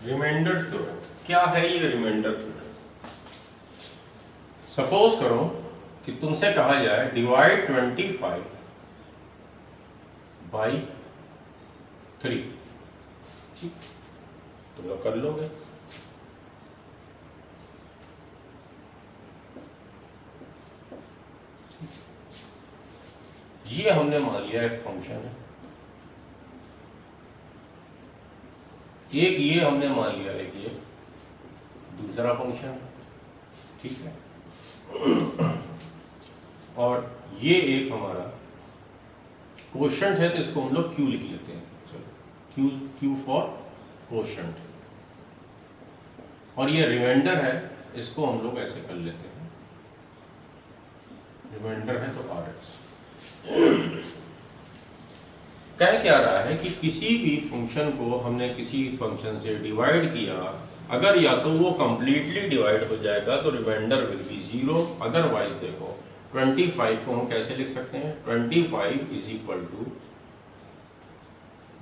Remainder theorem. क्या है ये रिमाइंडर थ्योरम? सपोज करो कि तुमसे कहा जाए डिवाइड 25 बाई 3, ठीक, तुम लोग कर लोगे। ये हमने मान लिया एक फंक्शन है, एक ये हमने मान लिया एक ये दूसरा फंक्शन है, ठीक है। और ये एक हमारा क्वोशंट है, तो इसको हम लोग क्यू लिख लेते हैं। चलो क्यू फॉर क्वोशंट। और ये रिमाइंडर है, इसको हम लोग ऐसे कर लेते हैं, रिमाइंडर है तो आर एक्स। कह क्या रहा है कि किसी भी फंक्शन को हमने किसी फंक्शन से डिवाइड किया, अगर या तो वो कंप्लीटली डिवाइड हो जाएगा तो रिमाइंडर विल बी 0, अदरवाइज देखो 25 को हम कैसे लिख सकते हैं, 25 is equal to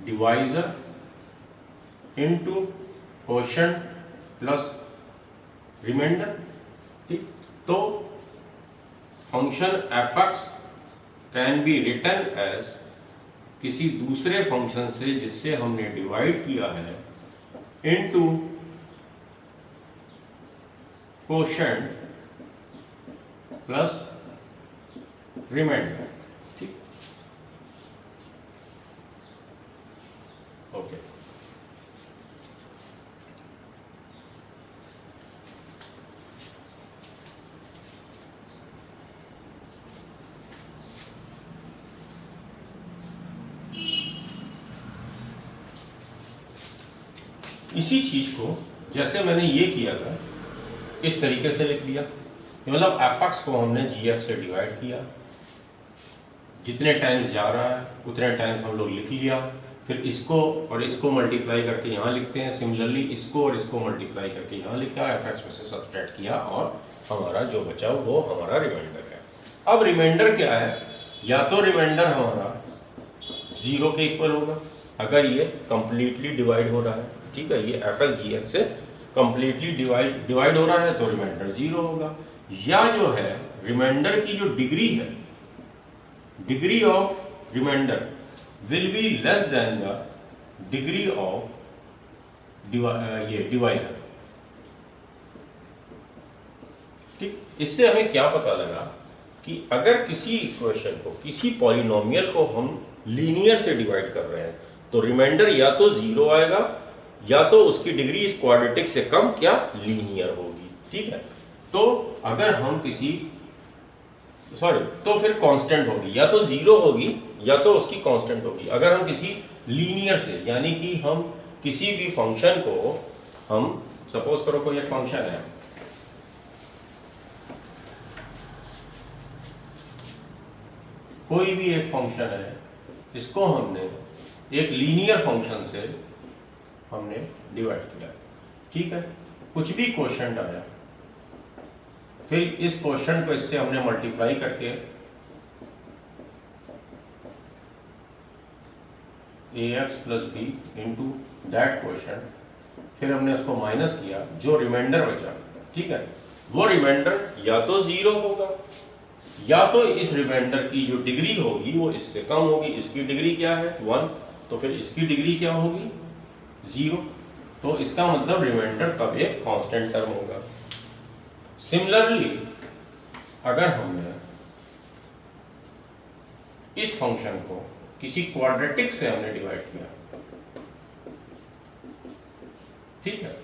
divisor into quotient plus remainder, ठीक। तो function f(x) can be written as किसी दूसरे फंक्शन से जिससे हमने डिवाइड किया है इनटू क्वोशंट प्लस रिमाइंडर, ठीक, ओके। इसी चीज को जैसे मैंने ये किया था इस तरीके से लिख लिया, मतलब f(x) को हमने gx से डिवाइड किया, जितने टाइम्स जा रहा है उतने टाइम्स हम लोग लिख लिया, फिर इसको और इसको मल्टीप्लाई करके यहाँ लिखते हैं, सिमिलरली इसको और इसको मल्टीप्लाई करके यहाँ लिखा, f(x) में से सब्सट्रैक्ट किया और हमारा जो बचा वो हमारा रिमाइंडर है। अब रिमाइंडर क्या है, या तो रिमाइंडर हमारा 0 के इक्वल होगा अगर ये कंप्लीटली डिवाइड हो रहा है, ठीक है, ये f(x) gx से कंप्लीटली डिवाइड हो रहा है तो रिमाइंडर 0 होगा, या जो है रिमाइंडर की जो डिग्री है, degree of remainder will be less than the degree of ये डिवाइजर, ठीक। इससे हमें क्या पता लगा कि अगर किसी इक्वेशन को, किसी पॉलिनोमियल को हम लीनियर से डिवाइड कर रहे हैं तो रिमाइंडर या तो 0 आएगा या तो उसकी डिग्री इस क्वाड्रेटिक से कम क्या लीनियर होगी, ठीक है। तो अगर हम किसी तो फिर कांस्टेंट होगी, या तो 0 होगी या तो उसकी कांस्टेंट होगी। अगर हम किसी लीनियर से, यानी कि हम किसी भी फंक्शन को, हम सपोज करो कोई एक फंक्शन है, कोई भी एक फंक्शन है, इसको हमने एक लीनियर फंक्शन से हमने डिवाइड किया, ठीक है, कुछ भी क्वोशंट आया, फिर इस क्वोशंट को इससे हमने मल्टीप्लाई करके ax plus b into that quotient, फिर हमने उसको माइनस किया, जो रिमाइंडर बचा, ठीक है, वो रिमाइंडर या तो 0 होगा या तो इस रिमाइंडर की जो डिग्री होगी वो इससे कम होगी। इसकी डिग्री क्या है 1, तो फिर इसकी डिग्री क्या होगी 0, तो इसका मतलब रिमाइंडर तब एक कांस्टेंट टर्म होगा। सिमिलरली अगर हमने इस फंक्शन को किसी क्वाड्रेटिक से हमने डिवाइड किया, ठीक है,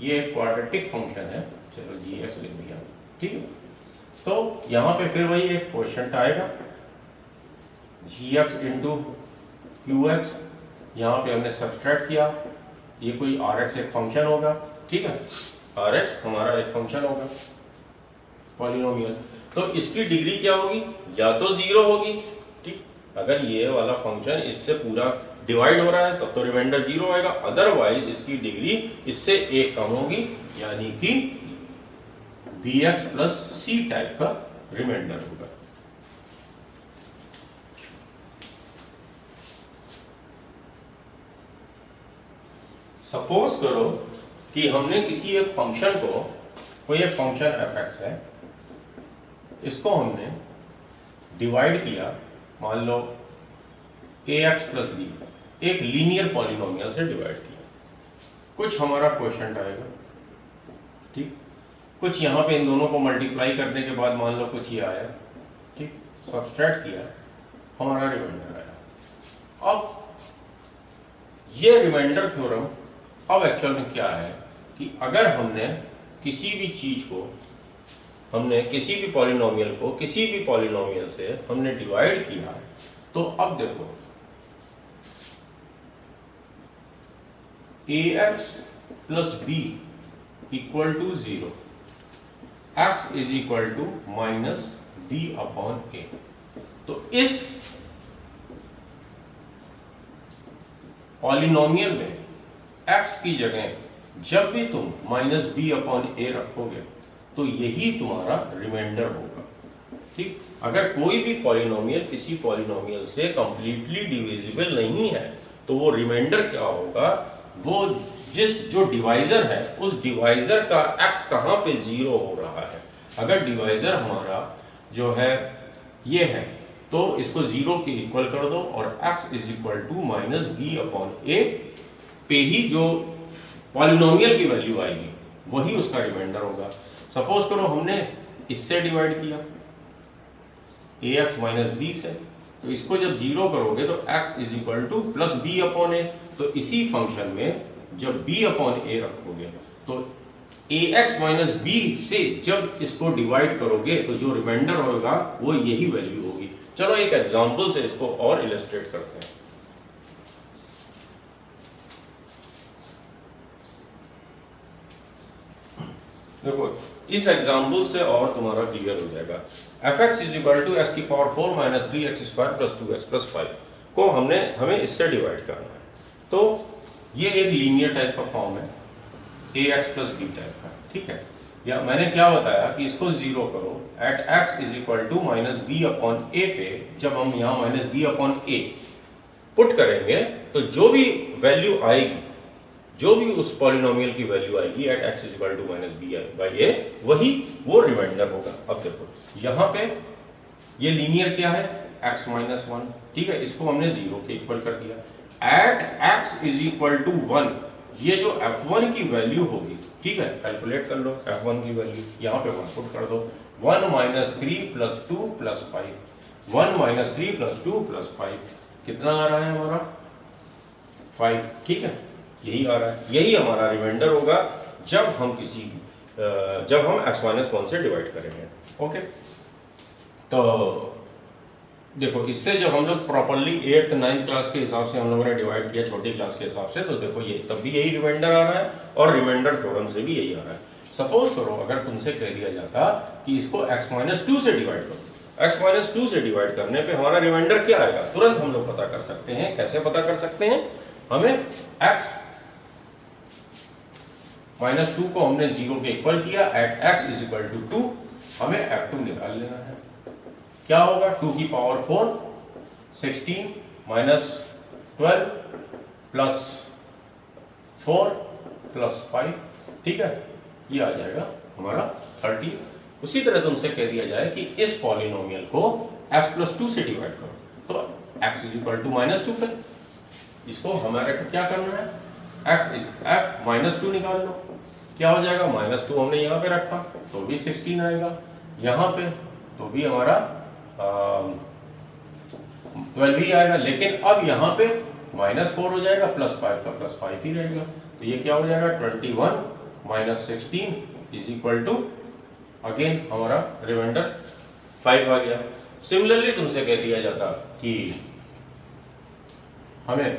ये एक क्वाड्रेटिक फंक्शन है, चलो gx लिख दिया, ठीक है, तो यहां पे फिर वही एक क्वोशंट आएगा gx इंटू qx, यहां पे हमने सब्सट्रैक्ट किया, ये कोई rx एक फंक्शन होगा, ठीक है, rx हमारा एक फंक्शन होगा पॉलिनोमियल, तो इसकी डिग्री क्या होगी, या तो 0 होगी, ठीक, अगर ये वाला फंक्शन इससे पूरा डिवाइड हो रहा है तब तो रिमाइंडर 0 आएगा, अदरवाइज इसकी डिग्री इससे 1 कम होगी, यानी कि bx प्लस c टाइप का रिमाइंडर होगा। सपोज करो कि हमने किसी एक फंक्शन को, कोई एक फंक्शन f(x) है, इसको हमने डिवाइड किया, मान लो ax + b, एक लीनियर पॉलिनोमियल से डिवाइड किया। कुछ हमारा क्वेश्चन आएगा, ठीक, कुछ यहाँ पे इन दोनों को मल्टीप्लाई करने के बाद मान लो कुछ ये आया, ठीक, सब्सट्रैक्ट किया, हमारा रिमाइंडर आया। अब ये रिमाइंडर थ्योरम अब एक्चुअल में क्या है कि अगर हमने किसी भी चीज को, हमने किसी भी पॉलिनोमियल को किसी भी पॉलिनोमियल से हमने डिवाइड किया, तो अब देखो ax + b = 0, x = -b/a। तो इस पॉलिनोमियल में x की जगह जब भी तुम -b/a रखोगे तो यही तुम्हारा रिमाइंडर होगा, ठीक। अगर कोई भी पॉलिनोमियल किसी पॉलिनोमियल से कंप्लीटली डिविजिबल नहीं है तो वो रिमाइंडर क्या होगा, वो जो डिवाइजर है उस डिवाइजर का x कहां पे 0 हो रहा है। अगर डिवाइजर हमारा जो है ये है तो इसको 0 के इक्वल कर दो और x = -b/a पे ही जो पॉलिनोमियल की वैल्यू आएगी वही उसका रिमाइंडर होगा। सपोज करो हमने इससे डिवाइड किया ax - b से, तो इसको जब 0 करोगे तो x = +b/a। तो इसी फंक्शन में जब b/a रखोगे तो ax - b से जब इसको डिवाइड करोगे तो जो रिमाइंडर होगा वो यही वैल्यू होगी। चलो एक एग्जांपल से इसको और इलस्ट्रेट करते हैं। देखो इस एग्जांपल से और तुम्हारा क्लियर हो जाएगा। f(x) = x⁴ - 3x² + 2x + 5 को हमें इससे डिवाइड करना है। तो ये एक लीनियर टाइप का फॉर्म है, ax + b टाइप का, ठीक है। या मैंने क्या बताया कि इसको 0 करो एट x = -b/a पे, जब हम यहाँ -b/a पुट करेंगे तो जो भी वैल्यू आएगी, जो भी उस पॉलिनोमियल की वैल्यू आएगी एट x = -b/a, वही वो रिमाइंडर होगा। अब देखो यहाँ पे ये लीनियर क्या है, x - 1, ठीक है, इसको हमने 0 के इक्वल कर दिया। एट x = 1, ये जो f1 की वैल्यू होगी, ठीक है, कैलकुलेट कर लो f1 की वैल्यू, यहाँ पे 1 पुट कर दो। 1 - 3 + 2 + 5, 1 - 3 + 2 + 5 कितना आ रहा है हमारा 5, ठीक है, यही आ रहा है। यही हमारा रिमाइंडर होगा जब हम x - 1 से डिवाइड करेंगे। ओके, तो देखो इससे जब हम लोग प्रॉपर्ली 8th 9th क्लास के हिसाब से हम लोगों ने डिवाइड किया, छोटी क्लास के हिसाब से, तो देखो ये तब भी यही रिमाइंडर आ रहा है और रिमाइंडर थ्योरम से भी यही आ रहा है। सपोज करो अगर तुमसे कह दिया जाता कि इसको x - 2 से डिवाइड करो, x - 2 से डिवाइड करने पे हमारा रिमाइंडर क्या आएगा, तुरंत हम लोग पता कर सकते हैं। कैसे पता कर सकते हैं, हमें x - 2 को हमने 0 के इक्वल किया, एट x = 2, हमें f2 निकाल लेना है। क्या होगा, 2 की पावर 4, 16 - 12 + 4 + 5, ठीक है, ये आ जाएगा हमारा 30। उसी तरह तुमसे कह दिया जाए कि इस पॉलिनोमियल को x + 2 से डिवाइड करो, तो x = -2 पे इसको हमारे को क्या करना है, f - 2 निकाल लो। क्या हो जाएगा, -2 हमने यहाँ पे रखा तो भी 16 आएगा, यहाँ पे तो भी हमारा 12 ही आएगा, लेकिन अब यहाँ पे -4 हो जाएगा, +5 का +5 ही रहेगा, तो ये क्या हो जाएगा 21 - 16 = अगेन हमारा रिमाइंडर 5 आ गया। सिमिलरली तुमसे कह दिया जाता कि हमें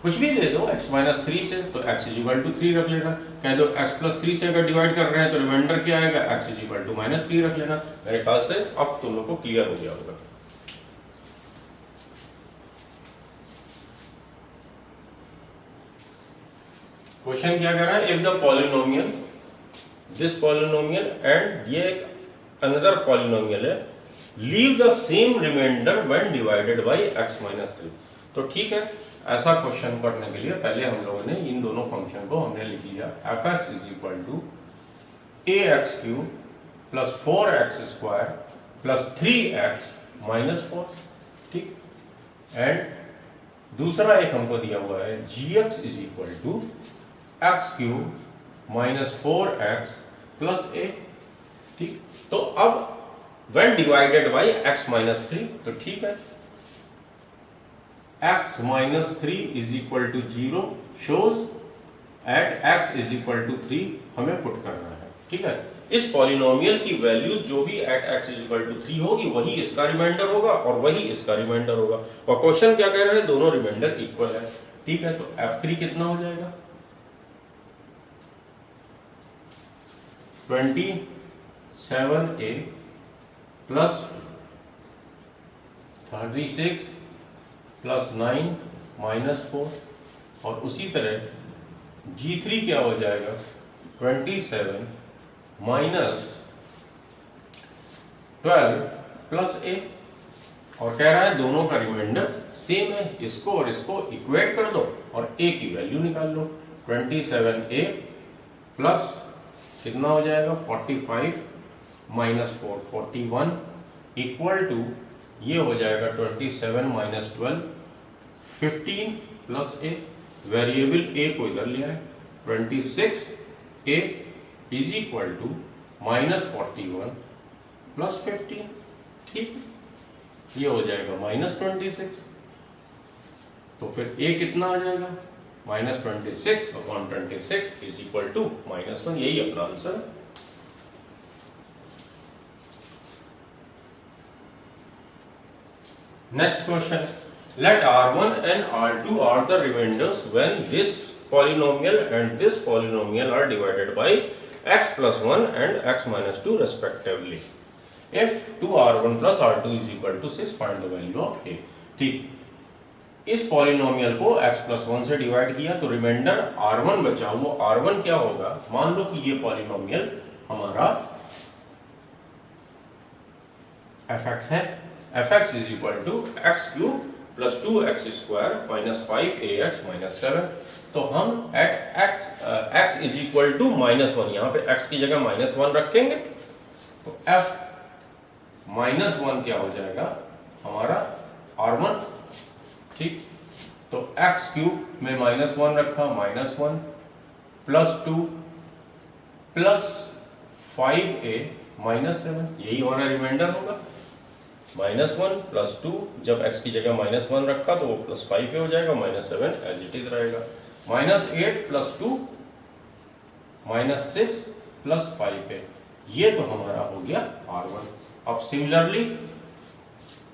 कुछ भी दे दो x - 3 से, तो x = 3 रख लेना। कह दो x + 3 से अगर डिवाइड कर रहे हैं तो रिमाइंडर क्या आएगा, x = -3 रख लेना। मेरे ख्याल से अब तुम लोग को क्लियर हो गया होगा। क्वेश्चन क्या कह रहा है, if the polynomial, this polynomial and ये एक अनदर पॉलिनोमियल है, leave the same remainder when divided by x - 3। तो ठीक है, ऐसा क्वेश्चन करने के लिए पहले हम लोगों ने इन दोनों फंक्शन को हमने लिख लिया f x is equal to a x cube plus 4x square plus 3x minus 4, ठीक। एंड दूसरा एक हमको दिया हुआ है g x is equal to x cube minus 4x plus a, ठीक। तो अब when divided by x minus 3, तो ठीक है, x minus 3 is equal to 0 shows at x is equal to 3 हमें पुट करना है, ठीक है। इस पॉलिनोमियल की वैल्यूज जो भी at x is equal to 3 होगी वही इसका रिमाइंडर होगा और वही इसका रिमाइंडर होगा, और क्वेश्चन क्या कह रहा है, दोनों रिमाइंडर इक्वल है, ठीक है। तो f3 कितना हो जाएगा 27a प्लस 36 प्लस 9 माइनस 4, और उसी तरह G3 क्या हो जाएगा 27 माइनस 12 प्लस a, और कह रहा है दोनों का रिमाइंडर सेम है, इसको और इसको इक्वेट कर दो और a की वैल्यू निकाल लो। 27a प्लस कितना हो जाएगा 45 माइनस 4 41 इक्वल टू ये हो जाएगा 27 minus 12 15 plus a, variable a को इधर लिया है 26a is equal to minus 41 plus 15, ठीक। ये हो जाएगा माइनस 26, तो फिर a कितना आ जाएगा minus 26 upon 26 is equal to -1, यही अपना आंसर है। Next question. Let R1 and R2 are the remainders when this polynomial and this polynomial are divided by x plus 1 and x minus 2 respectively. If 2R1 plus R2 is equal to 6, find the value of a. ठीक, इस polynomial को x plus 1 से divide किया तो reminder R1 बचा, वो R1 क्या होगा, मान लो कि ये पॉलिनोमियल हमारा fx है, fx is equal to x cube plus 2x square minus 5ax minus 7, तो हम at x is equal to -1, यहाँ पे x की जगह -1 रखेंगे, तो f -1 क्या हो जाएगा हमारा R1, ठीक। तो x क्यूब में -1 रखा, -1 प्लस 2 प्लस 5a माइनस 7, यही हमारा रिमाइंडर होगा। -1 प्लस 2, जब x की जगह -1 रखा तो वो +5 हो जाएगा, -7 एज इट इज रहेगा, -8 प्लस 2 -6 प्लस 5 ये तो हमारा हो गया R1। अब सिमिलरली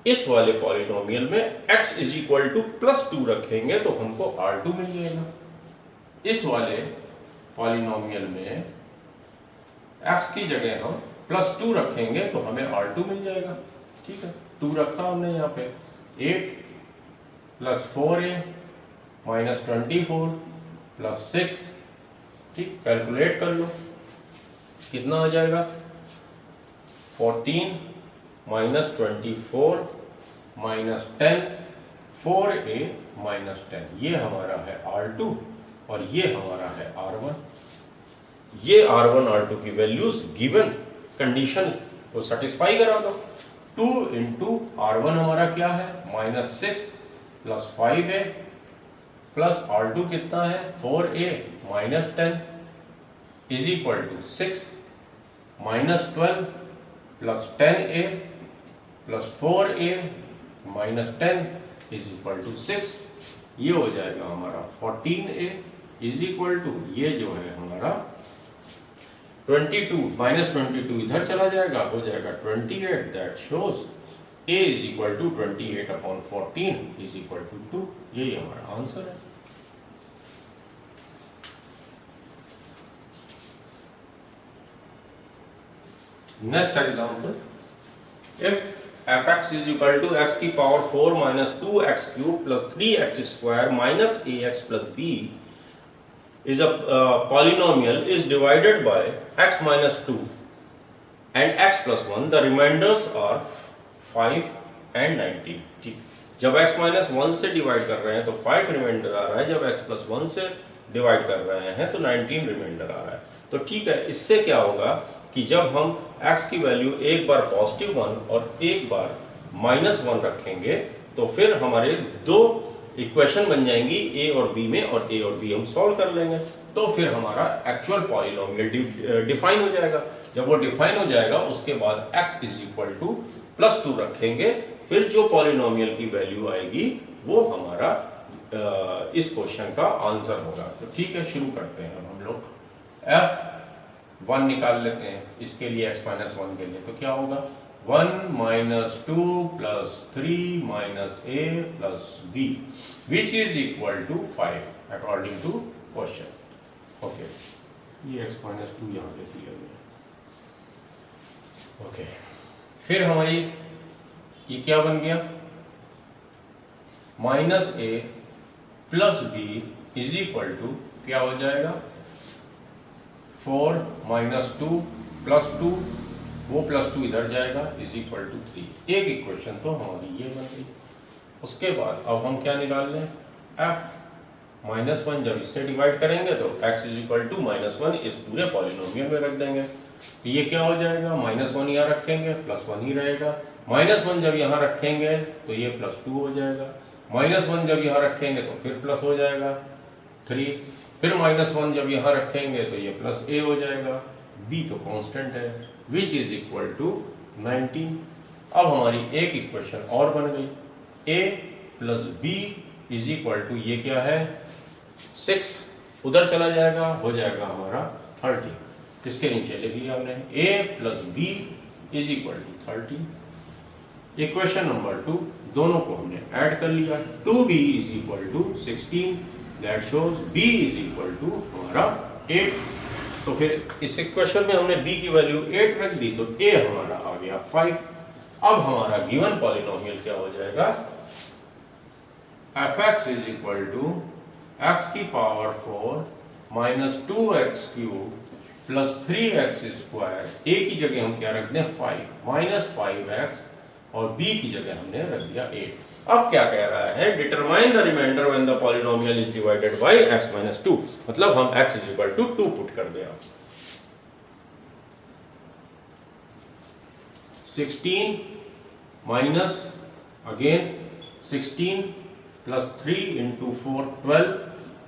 इस वाले पॉलिनोमियल में x इज इक्वल टू +2 रखेंगे तो हमको R2 मिल जाएगा। इस वाले पॉलिनोमियल में x की जगह हम +2 रखेंगे तो हमें R2 मिल जाएगा, ठीक है। 2 रखा हमने यहाँ पे, 8 प्लस 4a माइनस 24 प्लस 6, ठीक। कैलकुलेट कर लो कितना आ जाएगा 14 माइनस 24 माइनस 10 4a माइनस 10, ये हमारा है R2 और ये हमारा है R1। ये R1 R2 की वैल्यूज गिवन कंडीशन को सेटिस्फाई करा दो। 2 इंटू R1 हमारा क्या है -6 प्लस 5a प्लस R2 कितना है 4a minus 10 is equal to 6 minus 12 plus 10a plus 4a minus 10 is equal to 6, ये हो जाएगा हमारा 14a इज इक्वल टू, ये जो है हमारा 22 माइनस 22 इधर चला जाएगा, हो जाएगा 28, that shows a is equal to 28 upon 14 is equal to 2, यही हमारा आंसर है। Next example, if fx is equal to x की power 4 minus 2x cube plus 3x square minus ax plus b is a polynomial is divided by x minus 2 and x plus 1, the remainders are 5 and 19, ठीक। जब x minus 1 से divide कर रहे हैं तो 5 reminder आ रहा है, जब x प्लस 1 से डिवाइड कर रहे हैं तो 19 रिमाइंडर आ रहा है। तो ठीक है, इससे क्या होगा कि जब हम x की वैल्यू एक बार पॉजिटिव 1 और एक बार माइनस 1 रखेंगे तो फिर हमारे दो इक्वेशन बन जाएंगी a और b में, और a और b हम सॉल्व कर लेंगे तो फिर हमारा एक्चुअल पॉलिनोमियल डिफाइन हो जाएगा। जब वो डिफाइन हो जाएगा उसके बाद x is equal to plus 2 रखेंगे, फिर जो पॉलिनोमियल की वैल्यू आएगी वो हमारा इस क्वेश्चन का आंसर होगा। तो ठीक है, शुरू करते हैं। अब हम लोग f1 निकाल लेते हैं इसके लिए, x माइनस 1 के लिए। तो क्या होगा, 1 minus 2 plus 3 minus a plus b which is equal to 5 according to question. Okay, ये x माइनस 2 यहाँ पे दिया गया। ओके, फिर हमारी ये क्या बन गया, minus a plus b is equal to क्या हो जाएगा, 4 माइनस 2 प्लस 2, वो प्लस 2 इधर जाएगा, इज इक्वल टू 3। एक इक्वेशन तो हमारी ये बन गई। उसके बाद अब हम क्या निकाल लें, f माइनस 1 जब इससे डिवाइड करेंगे तो x is equal to minus 1 इस पूरे पॉलिनोमियल में रख देंगे। तो ये क्या हो जाएगा, माइनस 1 यहाँ रखेंगे प्लस 1 ही रहेगा, माइनस 1 जब यहाँ रखेंगे तो ये प्लस 2 हो जाएगा, माइनस 1 जब यहाँ रखेंगे तो फिर प्लस हो जाएगा 3, फिर माइनस 1 जब यहाँ रखेंगे तो ये प्लस a हो जाएगा, b तो कांस्टेंट है, विच इज इक्वल टू 19। अब हमारी एक इक्वेशन और बन गई, a plus b is equal to ये क्या है 6, उधर चला जाएगा, हो जाएगा हमारा 30। इसके नीचे लिख लिया हमने a plus b is equal to 30। Equation number 2, दोनों को हमने ऐड कर लिया, 2b is equal to 16, that shows b is equal to हमारा 8। तो फिर इस इक्वेशन में हमने b की वैल्यू 8 रख दी तो a हमारा आ गया 5। अब हमारा गिवन पॉलिनोमियल क्या हो जाएगा, fx is equal to x की power 4 minus 2x cube plus 3x square, a की जगह हम क्या रख दें 5 माइनस 5x, और b की जगह हमने रख दिया 8। अब क्या कह रहा है, determine the remainder when the polynomial is divided by x minus 2, मतलब हम x is equal to 2 put कर दें। 16 minus again 16 plus 3 into 4 12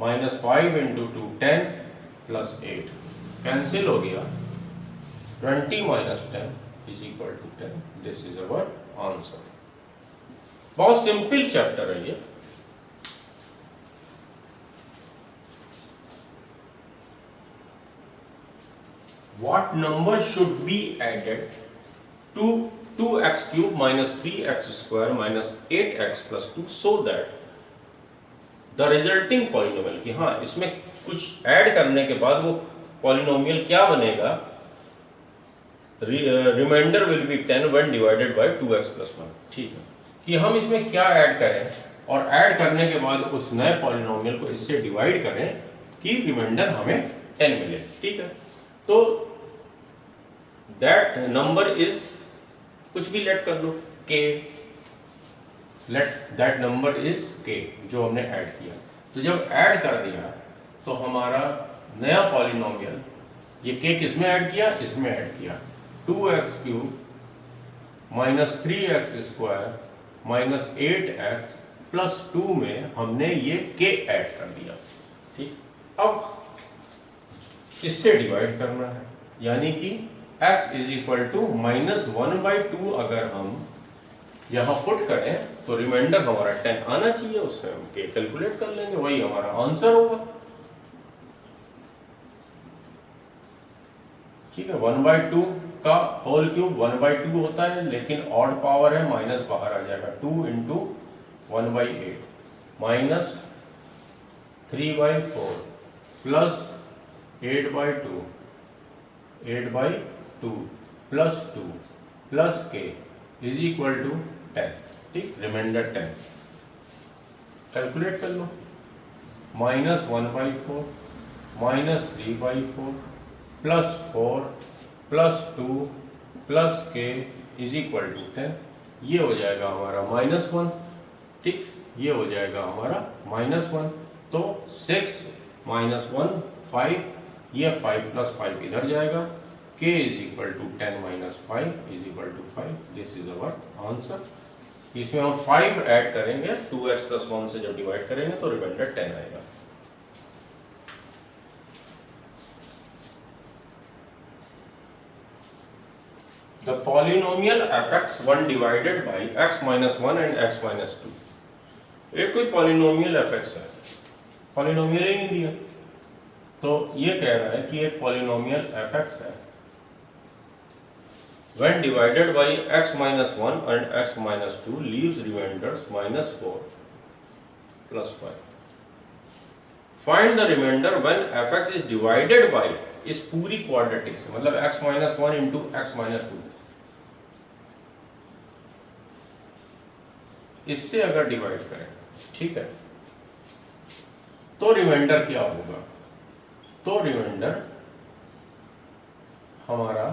minus 5 into 2 10 plus 8 cancel हो गया, 20 minus 10 is equal to 10। This is our answer. बहुत simple chapter है ये। What number should be added to 2x cube minus 3x square minus 8x plus 2 so that the resulting polynomial, कि हाँ इसमें कुछ add करने के बाद वो पॉलिनोमियल क्या बनेगा, remainder will be 10 when divided by 2x plus 1। ठीक है, कि हम इसमें क्या ऐड करें और ऐड करने के बाद उस नए पॉलिनोमियल को इससे डिवाइड करें कि रिमाइंडर हमें 10 मिले। ठीक है, तो दैट नंबर इज, कुछ भी लेट कर लो, k, let that number is k, जो हमने ऐड किया। तो जब ऐड कर दिया तो हमारा नया पॉलिनोमियल, ये k किसमें ऐड किया, इसमें ऐड किया, 2x cube minus 3x square minus 8x plus 2 में हमने ये k ऐड कर दिया। ठीक, अब इससे डिवाइड करना है, यानी कि x is equal to minus 1/2 अगर हम यहां पुट करें तो रिमाइंडर हमारा 10 आना चाहिए, उससे हम k कैलकुलेट कर लेंगे, वही हमारा आंसर होगा। ठीक है, 1/2 का होल क्यूब 1/2 होता है, लेकिन ऑड पावर है, माइनस बाहर आ जाएगा, 2 into 1/8 minus 3/4 plus 8/2 plus 2 plus k is equal to 10। ठीक, रिमाइंडर 10 कैलकुलेट कर लो, minus 1/4 minus 3/4 plus 4 plus 2 plus k is equal to 10। ये हो जाएगा हमारा -1। ठीक, ये हो जाएगा हमारा -1। तो 6 -1 5, ये 5 + 5 इधर जाएगा। k = 10 - 5 = 5। This is our answer. इसमें हम 5 ऐड करेंगे, 2x + 1 से जब डिवाइड करेंगे तो रिमाइंडर 10 आएगा। The polynomial fx1 divided by x - 1 and x - 2। एक कोई पॉलिनोमियल fx है, पॉलिनोमियल ही नहीं दिया, तो ये कह रहा है कि एक पॉलिनोमियल fx है when divided by x - 1 and x - 2 leaves remainders -4 + 5। Find the remainder when fx is divided by इस पूरी क्वाड्रेटिक से, मतलब x - 1 × x - 2, इससे अगर डिवाइड करें, ठीक है, तो रिमाइंडर क्या होगा? तो रिमाइंडर हमारा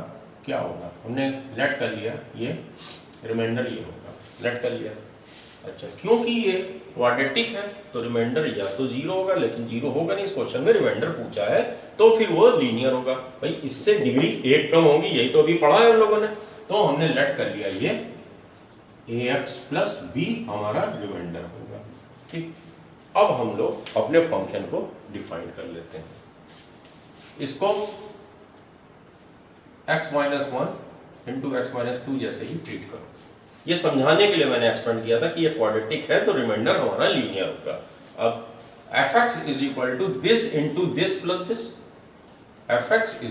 क्या होगा? हमने लेट कर लिया, ये रिमाइंडर ये होगा, लेट कर लिया। अच्छा, क्योंकि ये क्वाड्रेटिक है तो रिमाइंडर या तो 0 होगा, लेकिन 0 होगा नहीं, इस क्वेश्चन में रिमाइंडर पूछा है तो फिर वो लीनियर होगा। भाई इससे डिग्री 1 कम होगी, यही तो अभी पढ़ा है हम लोगों ने। तो हमने लेट कर लिया ये ax + b हमारा रिमाइंडर होगा। ठीक, अब हम लोग अपने फंक्शन को डिफाइन कर लेते हैं। इसको x - 1 × x - 2 जैसे ही ट्रीट करो। ये समझाने के लिए मैंने एक्सपेंड किया था कि ये क्वाड्रेटिक है तो रिमाइंडर हमारा लीनियर होगा। अब fx = this into this plus this, fx =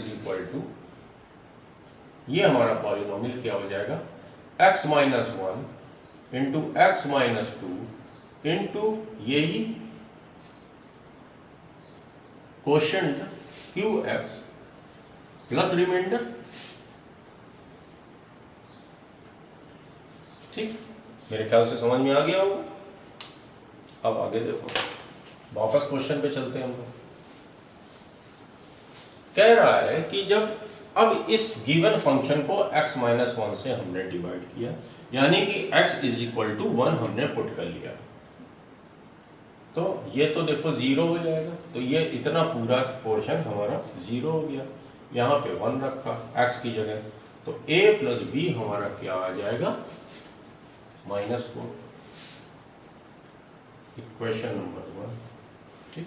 ये हमारा पॉलिनोमियल क्या हो जाएगा? x - 1 × x - 2 इंटू यही कोशेंट qx प्लस रिमाइंडर। ठीक, मेरे ख्याल से समझ में आ गया होगा। अब आगे देखो, वापस क्वेश्चन पे चलते हैं हम लोग। कह रहा है कि जब अब इस गिवन फंक्शन को x - 1 से हमने डिवाइड किया, यानी कि x = 1 हमने पुट कर लिया, तो ये तो देखो 0 हो जाएगा। तो ये इतना पूरा पोर्शन हमारा 0 हो गया। यहाँ पे 1 रखा x की जगह, तो a + b हमारा क्या आ जाएगा? -4। Equation number 1। ठीक,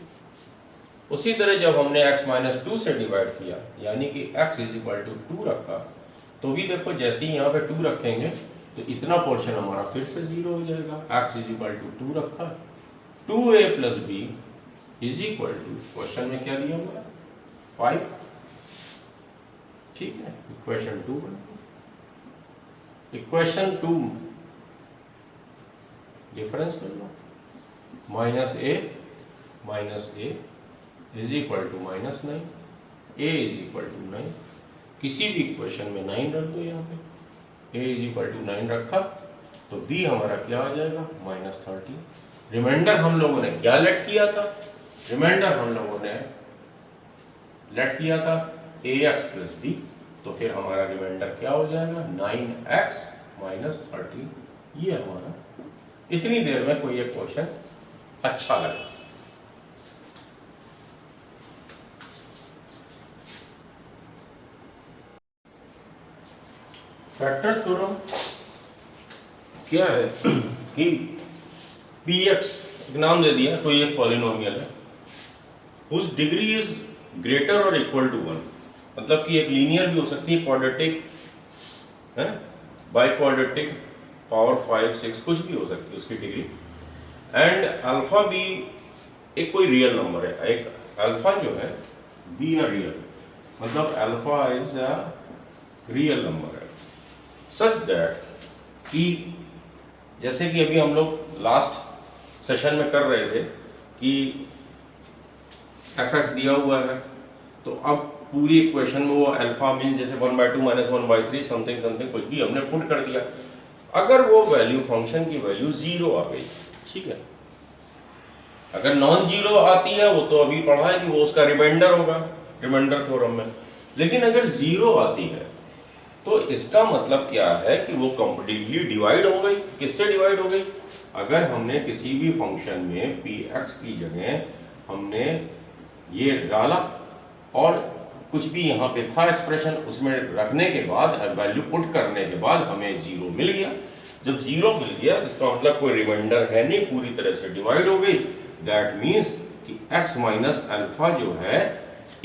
उसी तरह जब हमने x - 2 से डिवाइड किया, यानी कि x = 2 रखा, तो भी देखो जैसे ही यहाँ पे 2 रखेंगे तो इतना पोर्शन हमारा फिर से 0 हो जाएगा। x = 2 रखा, 2a + b क्वेश्चन में क्या दिया हुआ है? 5। ठीक है, इक्वेशन 2 इक्वेशन 2 डिफरेंस कर लो, -a - a = -9, a = 9। किसी भी इक्वेशन में 9 रख दो। यहाँ पे a = 9 रखा तो b हमारा क्या आ जाएगा? -30। रिमाइंडर हम लोगों ने क्या लेट किया था? रिमाइंडर हम लोगों ने लेट किया था ax + b, तो फिर हमारा रिमाइंडर क्या हो जाएगा? 9x - 30। ये हमारा, इतनी देर में कोई एक क्वेश्चन अच्छा लगा। फैक्टर थ्योरम क्या है कि px नाम दे दिया, कोई एक पॉलिनोमियल है, उस डिग्री इज ग्रेटर और इक्वल टू 1, मतलब कि एक लीनियर भी हो सकती है, क्वाड्रेटिक है, बाई क्वाड्रेटिक, पावर 5 6 कुछ भी हो सकती है उसकी डिग्री। एंड अल्फा भी एक कोई रियल नंबर है, एक अल्फा जो है बी अ रियल, मतलब alpha is a real number है, सच दैट कि जैसे कि अभी हम लोग लास्ट सेशन में कर रहे थे कि fx दिया हुआ है, तो अब पूरी इक्वेशन में वो अल्फा मीन जैसे 1/2 - 1/3 समथिंग समथिंग कुछ भी हमने पुट कर दिया। अगर वो वैल्यू, फंक्शन की वैल्यू 0 आ गई, ठीक है, अगर नॉन जीरो आती है वो तो अभी पढ़ा है कि वो उसका रिमाइंडर होगा, रिमाइंडर थ्योरम में। लेकिन अगर 0 आती है तो इसका मतलब क्या है कि वो कंप्लीटली डिवाइड हो गई। किससे डिवाइड हो गई? अगर हमने किसी भी फंक्शन में px की जगह हमने ये डाला और कुछ भी यहाँ पे था एक्सप्रेशन, उसमें रखने के बाद वैल्यू पुट करने के बाद हमें जीरो मिल गया। जब जीरो मिल गया इसका मतलब कोई रिमाइंडर है नहीं, पूरी तरह से डिवाइड हो गई। दैट मीन्स कि x माइनस अल्फा जो है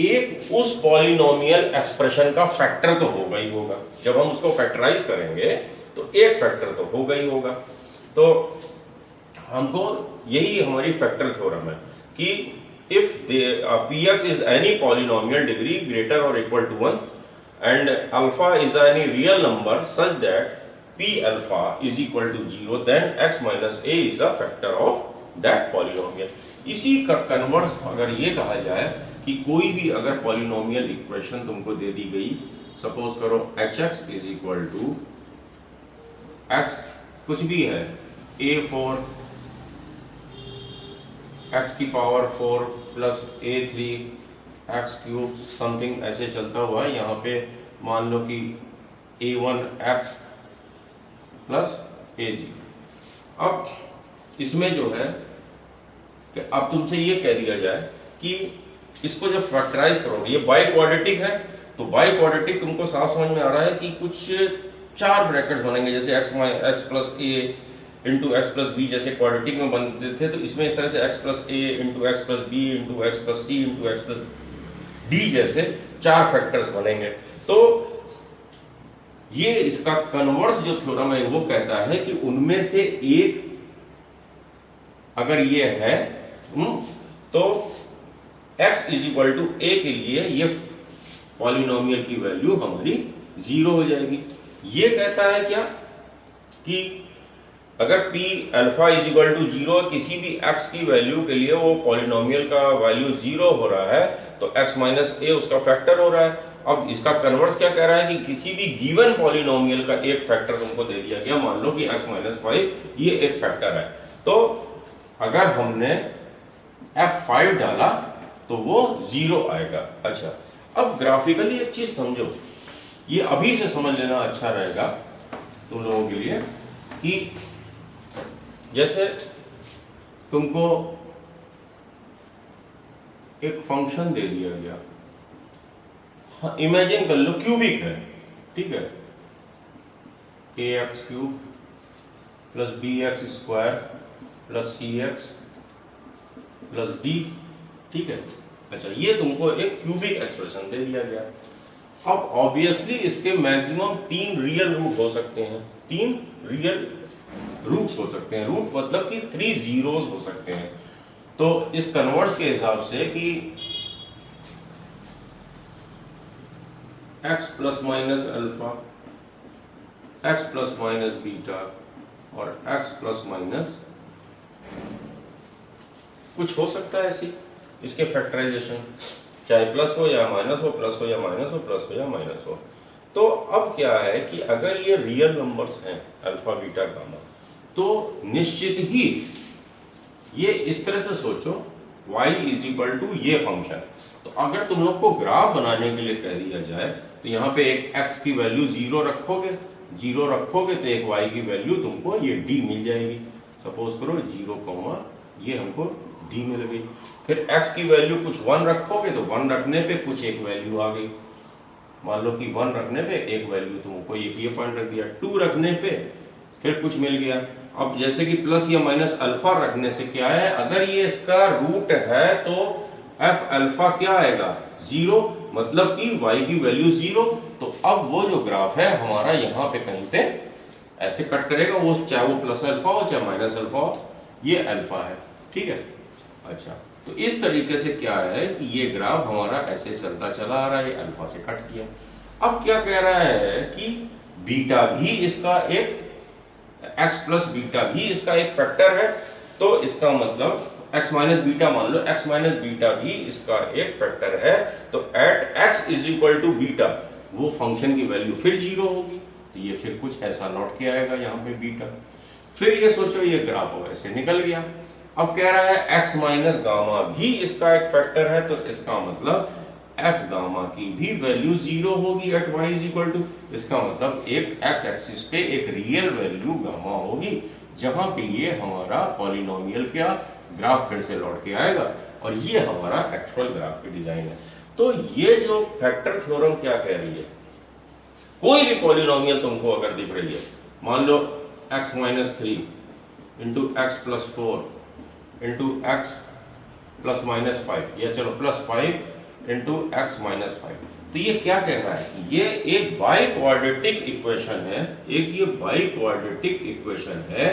एक उस पॉलिनोमियल एक्सप्रेशन का फैक्टर तो होगा ही होगा। जब हम उसको फैक्टराइज करेंगे तो एक फैक्टर तो होगा ही होगा। तो हमको यही हमारी फैक्टर थ्योरम है कि if px is any polynomial degree greater or equal to 1 and alpha is any real number such that p alpha is equal to 0 then x minus a is a factor of that polynomial। इसी का converse अगर ये कहा जाए कि कोई भी अगर पॉलिनोमियल इक्वेशन तुमको दे दी गई, सपोज करो hx is equal to x कुछ भी है a4 x की power 4 plus a3 x cube something ऐसे चलता हुआ है। यहाँ पे मान लो कि a1 x प्लस a0। अब इसमें जो है कि अब तुमसे ये कह दिया जाए कि इसको जब फैक्टराइज करोगे, ये बाई क्वाड्रेटिक है, तो बाई क्वाड्रेटिक तुमको साफ समझ में आ रहा है कि कुछ चार ब्रैकेट्स बनेंगे, जैसे x plus a into x plus b जैसे क्वाड्रेटिक में बनते थे, तो इसमें इस तरह से x plus a into x plus b into x plus c into x plus d जैसे चार फैक्टर्स बनेंगे। तो ये इसका कन्वर्स जो थ्योरम है वो कहता है कि उनमें से एक अगर ये है तो x is equal to a के लिए ये पॉलिनोमियल की वैल्यू हमारी 0 हो जाएगी। ये कहता है क्या कि अगर p alpha is equal to 0 किसी भी x की वैल्यू के लिए वो पॉलिनोमियल का वैल्यू 0 हो रहा है तो x माइनस a उसका फैक्टर हो रहा है। अब इसका कन्वर्स क्या कह रहा है कि किसी भी गिवन पॉलिनोमियल का एक फैक्टर तुमको दे दिया गया, मान लो कि x माइनस 5 ये एक फैक्टर है, तो अगर हमने f5 डाला तो वो 0 आएगा। अच्छा, अब ग्राफिकली एक चीज समझो, ये अभी से समझ लेना अच्छा रहेगा तुम लोगों के लिए कि जैसे तुमको एक फंक्शन दे दिया गया, हाँ इमेजिन कर लो क्यूबिक है, ठीक है, ax cube plus bx square plus cx plus d, ठीक है। अच्छा, ये तुमको एक क्यूबिक एक्सप्रेशन दे दिया गया। अब ऑब्वियसली इसके मैक्सिमम 3 रियल रूट हो सकते हैं, 3 रियल रूट्स हो सकते हैं। रूट मतलब कि 3 जीरोस हो सकते हैं। तो इस कन्वर्स के हिसाब से कि x plus minus alpha, x plus minus beta और x प्लस माइनस कुछ हो सकता है ऐसी, इसके फैक्टराइजेशन चाहे प्लस हो या माइनस हो, प्लस हो या माइनस हो, प्लस हो या माइनस हो। तो अब क्या है कि अगर ये रियल नंबर्स हैं अल्फा बीटा गामा, तो निश्चित ही ये इस तरह से सोचो y इज इक्वल टू ये फंक्शन। तो अगर तुम लोग को ग्राफ बनाने के लिए कह दिया जाए तो यहाँ पे एक x की वैल्यू 0 रखोगे तो एक y की वैल्यू तुमको ये d मिल जाएगी। सपोज करो 0, ये हमको d मिल गई। फिर x की वैल्यू कुछ 1 रखोगे तो 1 रखने पे कुछ एक वैल्यू आ गई, मान लो कि 1 रखने पे एक वैल्यू तुमको ये पॉइंट रख दिया, 2 रखने पे फिर कुछ मिल गया। अब जैसे कि प्लस या माइनस अल्फा रखने से क्या है, अगर ये इसका रूट है तो f अल्फा क्या आएगा 0, मतलब कि y की वैल्यू 0। तो अब वो जो ग्राफ है हमारा यहाँ पे कहीं पे ऐसे कट करेगा, वो चाहे वो प्लस अल्फा हो चाहे माइनस अल्फा हो, ये अल्फा है, ठीक है। अच्छा, तो इस तरीके से क्या है कि ये ग्राफ हमारा ऐसे चलता चला आ रहा है, अल्फा से कट किया। अब क्या कह रहा है कि बीटा भी इसका एक x प्लस बीटा भी इसका एक फैक्टर है, तो इसका मतलब x माइनस बीटा, मान लो x माइनस बीटा भी इसका एक फैक्टर है। तो at x is equal to beta वो फंक्शन की वैल्यू फिर 0 होगी, तो ये फिर कुछ ऐसा लौट के आएगा यहाँ पे बीटा। फिर ये सोचो ये ग्राफ ऐसे निकल गया। अब कह रहा है x माइनस गामा भी इसका एक फैक्टर है, तो इसका मतलब एफ गामा की भी वैल्यू 0 होगी at y is equal to, इसका मतलब एक एक्स एक्सिस पे एक रियल वैल्यू गामा होगी, जहां पे ये हमारा पॉलिनोमियल क्या ग्राफ फिर से लौट के आएगा और ये हमारा एक्चुअल ग्राफ की डिजाइन है। तो ये जो फैक्टर थ्योरम क्या कह रही है, कोई भी पॉलिनोमियल तुमको अगर दिख रही है, मान लो x minus 3 into x plus 4 into x plus minus 5 या चलो प्लस 5 इंटू एक्स माइनस 5, तो ये क्या कह रहा है, ये एक बाई क्वाड्रेटिक इक्वेशन है, एक ये बाई क्वाड्रेटिक इक्वेशन है।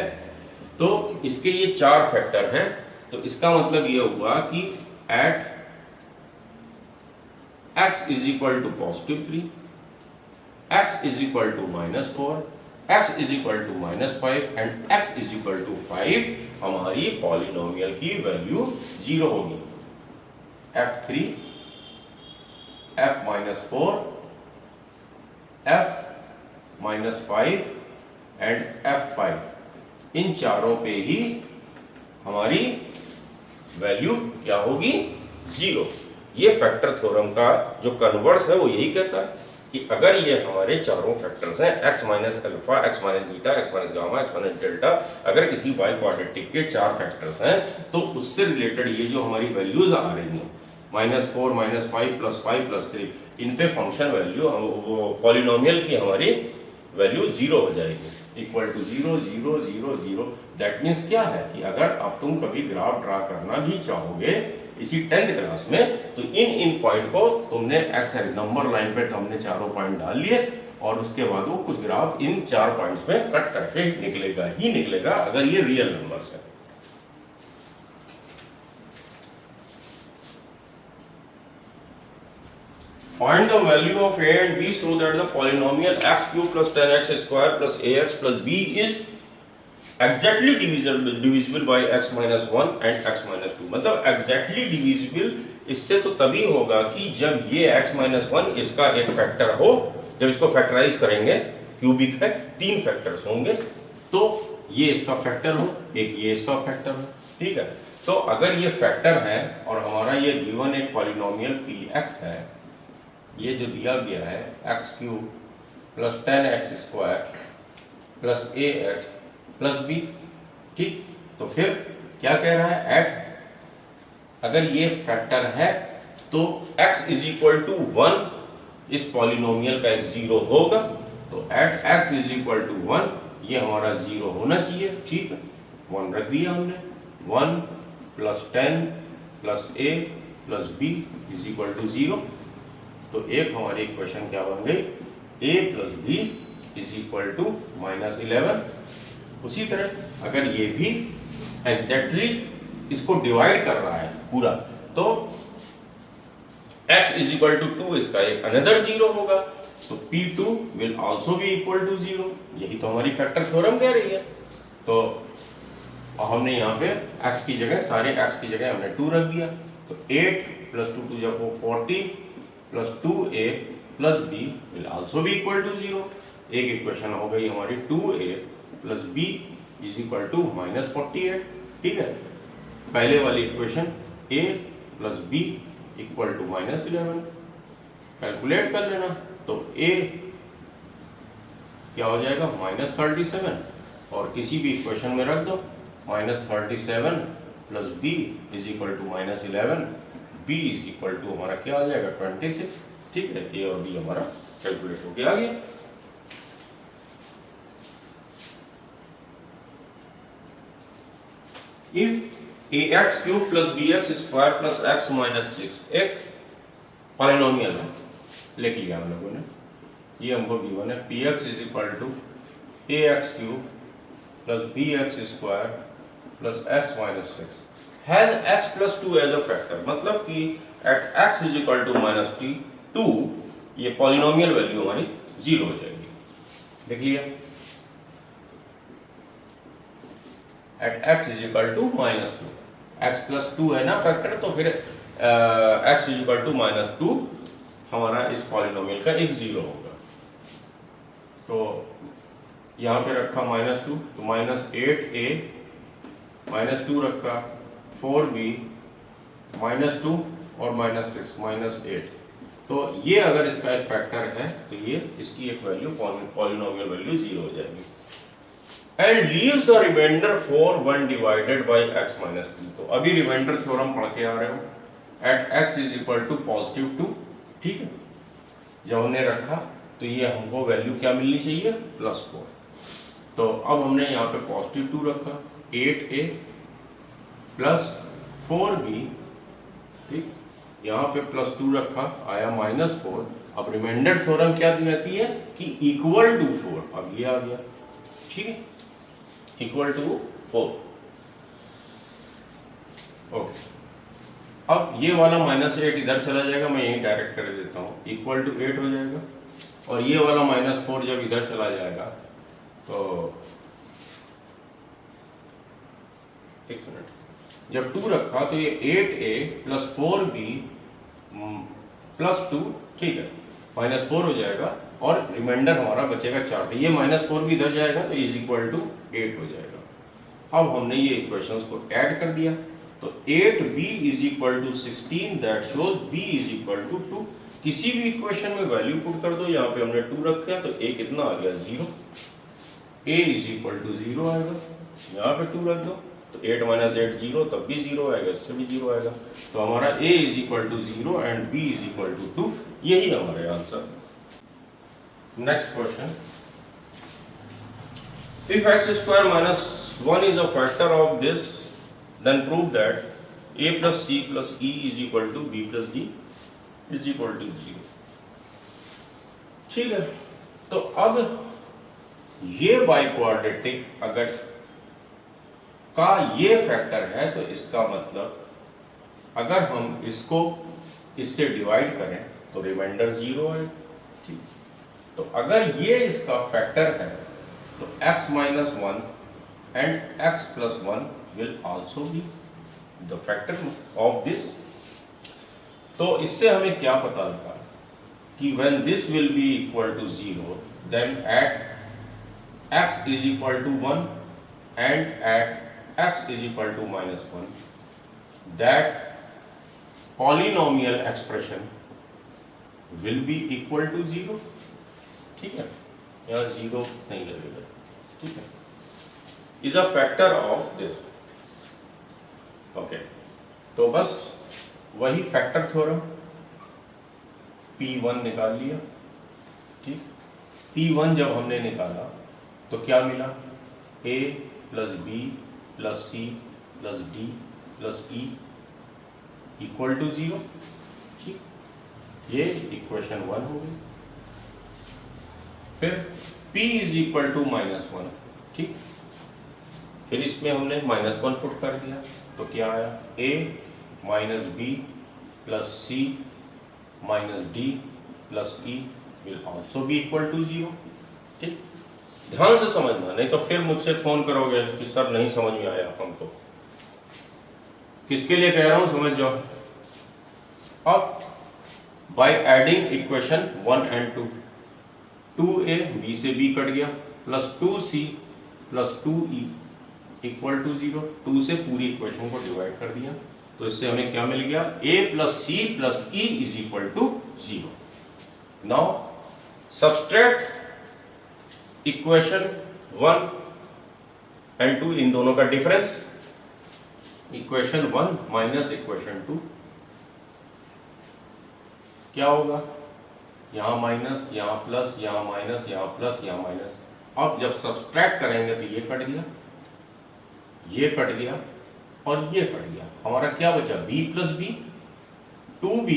तो इसके ये चार फैक्टर हैं, तो इसका मतलब ये हुआ कि at x is equal to positive 3, x is equal to minus 4, x is equal to minus 5 and x is equal to 5 हमारी पॉलिनोमियल की वैल्यू 0 होगी। f3, f minus 4, f minus 5 and f5, इन चारों पे ही हमारी वैल्यू क्या होगी 0। ये फैक्टर थ्योरम का जो कन्वर्स है वो यही कहता है कि अगर ये हमारे चारों फैक्टर्स हैं x minus alpha, x minus beta, x minus gamma, x minus delta, अगर किसी बाई क्वाड्रेटिक के चार फैक्टर्स हैं तो उससे रिलेटेड ये जो हमारी वैल्यूज आ रही हैं -4, -5 प्लस 5 प्लस 3, इन पे फंक्शन वैल्यू वो पॉलिनोमियल की हमारी वैल्यू 0 हो जाएगी, इक्वल टू 0 0 0 0। दैट मीन्स क्या है कि अगर अब तुम कभी ग्राफ ड्रा करना भी चाहोगे इसी 10th क्लास में, तो इन पॉइंट को तुमने एक्स नंबर लाइन पे हमने चारों पॉइंट डाल लिए और उसके बाद वो कुछ ग्राफ इन चार पॉइंट्स में कट करके निकलेगा ही निकलेगा अगर ये रियल नंबर्स है। Find the value of a and b so that the polynomial x cube plus 10x square plus ax plus b is exactly divisible by x minus 1 and x minus 2। मतलब exactly divisible इससे तो तभी होगा कि जब ये x minus 1 इसका एक फैक्टर हो, जब इसको फैक्टराइज करेंगे, क्यूबिक है, 3 फैक्टर्स होंगे, तो ये इसका फैक्टर हो, एक ये इसका फैक्टर हो, ठीक है। तो अगर ये फैक्टर है और हमारा ये गिवन एक पॉलिनोमियल px है, ये जो दिया गया है x cube plus 10x square plus ax plus b, ठीक, तो फिर क्या कह रहा है, एट अगर ये फैक्टर है तो x इज इक्वल टू 1 इस पॉलिनोमियल का एक 0 होगा, तो at x is equal to 1 ये हमारा 0 होना चाहिए, ठीक है, 1 रख दिया हमने, 1 plus 10 plus a plus b is equal to 0। तो एक हमारी इक्वेशन क्या बन गई, a plus B is equal to -11। उसी तरह अगर ये भी एग्जैक्टली इसको डिवाइड कर रहा है पूरा, तो x इज इक्वल टू 2 इसका एक अनदर 0 होगा, तो p2 will also be equal to 0। यही तो हमारी फैक्टर थ्योरम कह रही है। तो हमने यहाँ पे x की जगह, सारे x की जगह हमने 2 रख दिया, तो 8 प्लस 2 टू जा 40 plus 2a plus b will also be equal to 0। एक इक्वेशन हो गई हमारी 2a plus b is equal to -48, ठीक है। पहले वाली equation a plus b equal to -11, calculate कर लेना, तो a क्या हो जाएगा -37 और किसी भी इक्वेशन में रख दो, -37 plus b is equal to -11, b is equal to हमारा क्या आ जाएगा 26, ठीक है। a और b हमारा कैलकुलेट होके आ गया। If ax cube plus bx square plus x minus 6 एक पॉलिनोमियल है, लिख लिया हम लोगों ने, ये हमको गिवन है px is equal to ax cube plus bx square plus x minus 6 has x plus 2 as a factor, मतलब कि at x is equal to -2 ये पॉलिनोमियल वैल्यू हमारी 0 हो जाएगी, देख लिया। at x is equal to -2, x plus 2 है ना फैक्टर, तो फिर x is equal to -2 हमारा इस पॉलिनोमियल का एक 0 होगा। तो यहाँ पे रखा -2, तो -8a -2 रखा, 4b -2 और -6 -8, तो ये अगर इसका एक फैक्टर है तो ये इसकी एक वैल्यू पॉलिनोमियल वैल्यू 0 हो जाएगी। And leaves a remainder for 1 divided by x minus 2। तो अभी रिमाइंडर थ्योरम पढ़ के आ रहे हो, at x is equal to positive 2, ठीक है। जब हमने रखा तो ये हमको वैल्यू क्या मिलनी चाहिए, +4। तो अब हमने यहाँ पे पॉजिटिव 2 रखा, 8a प्लस 4b, ठीक, यहाँ पे +2 रखा, आया -4। अब रिमाइंडर थ्योरम क्या कहती है कि इक्वल टू 4, अब ये आ गया, ठीक है, इक्वल टू 4। ओके, अब ये वाला -8 इधर चला जाएगा, मैं यही डायरेक्ट कर देता हूँ, इक्वल टू 8 हो जाएगा। और ये वाला -4 जब इधर चला जाएगा तो एक मिनट, जब 2 रखा तो ये 8a प्लस 4b प्लस 2, ठीक है, -4 हो जाएगा और रिमाइंडर हमारा बचेगा 4। ये -4 भी इधर जाएगा तो इज इक्वल टू 8 हो जाएगा। अब हमने ये इक्वेशंस को ऐड कर दिया तो 8b is equal to 16, that shows b is equal to 2। किसी भी इक्वेशन में वैल्यू पुट कर दो, यहाँ पे हमने 2 रखा तो a कितना आ गया, 0। a इज इक्वल टू 0 आएगा, यहाँ पे 2 रख दो तो 8 माइनस 8 0, तब भी 0 आएगा, इससे भी 0 आएगा। तो हमारा a is equal to 0 and b is equal to 2, यही हमारे answer. Next question, if x square minus 1 is a factor of this, then prove that a plus c plus e is equal to b plus d is equal to 0। ठीक है, तो अब ये by quadratic अगर का ये factor है तो इसका मतलब अगर हम इसको इससे डिवाइड करें तो रिमाइंडर 0 है, ठीक। तो अगर ये इसका फैक्टर है तो x minus 1 and x plus 1 will also be the factor of this. तो इससे हमें क्या पता लगा कि when this will be equal to 0, then at x is equal to 1 and at x is equal to -1, that polynomial expression will be equal to 0। ठीक है, यहाँ 0 नहीं लगेगा, ठीक है, is a factor of this। Okay, तो बस वही फैक्टर थ्योरम, P1 निकाल लिया, ठीक। P1 जब हमने निकाला तो क्या मिला, a plus b plus c plus d plus e equal to 0, ठीक। ये इक्वेशन 1 हो गई। फिर p इज इक्वल टू -1, ठीक। फिर इसमें हमने -1 पुट कर दिया तो क्या आया, a minus b plus c minus d plus e will also be equal to 0, ठीक। ध्यान से समझना, नहीं तो फिर मुझसे फोन करोगे कि सर नहीं समझ में आया हमको। किसके लिए कह रहा हूं, समझ जाओ। अब by adding equation 1 and 2, 2a b से b कट गया plus 2c plus 2e equal to 0। 2 से पूरी इक्वेशन को डिवाइड कर दिया तो इससे हमें क्या मिल गया, a plus c plus e is equal to 0। Now subtract equation 1 and 2, इन दोनों का डिफरेंस, इक्वेशन 1 माइनस इक्वेशन 2 क्या होगा, यहां माइनस, यहां प्लस, यहां माइनस, यहां प्लस, यहां माइनस। अब जब सब्सट्रैक्ट करेंगे तो ये कट गया, ये कट गया और ये कट गया, हमारा क्या बचा, b plus b, 2b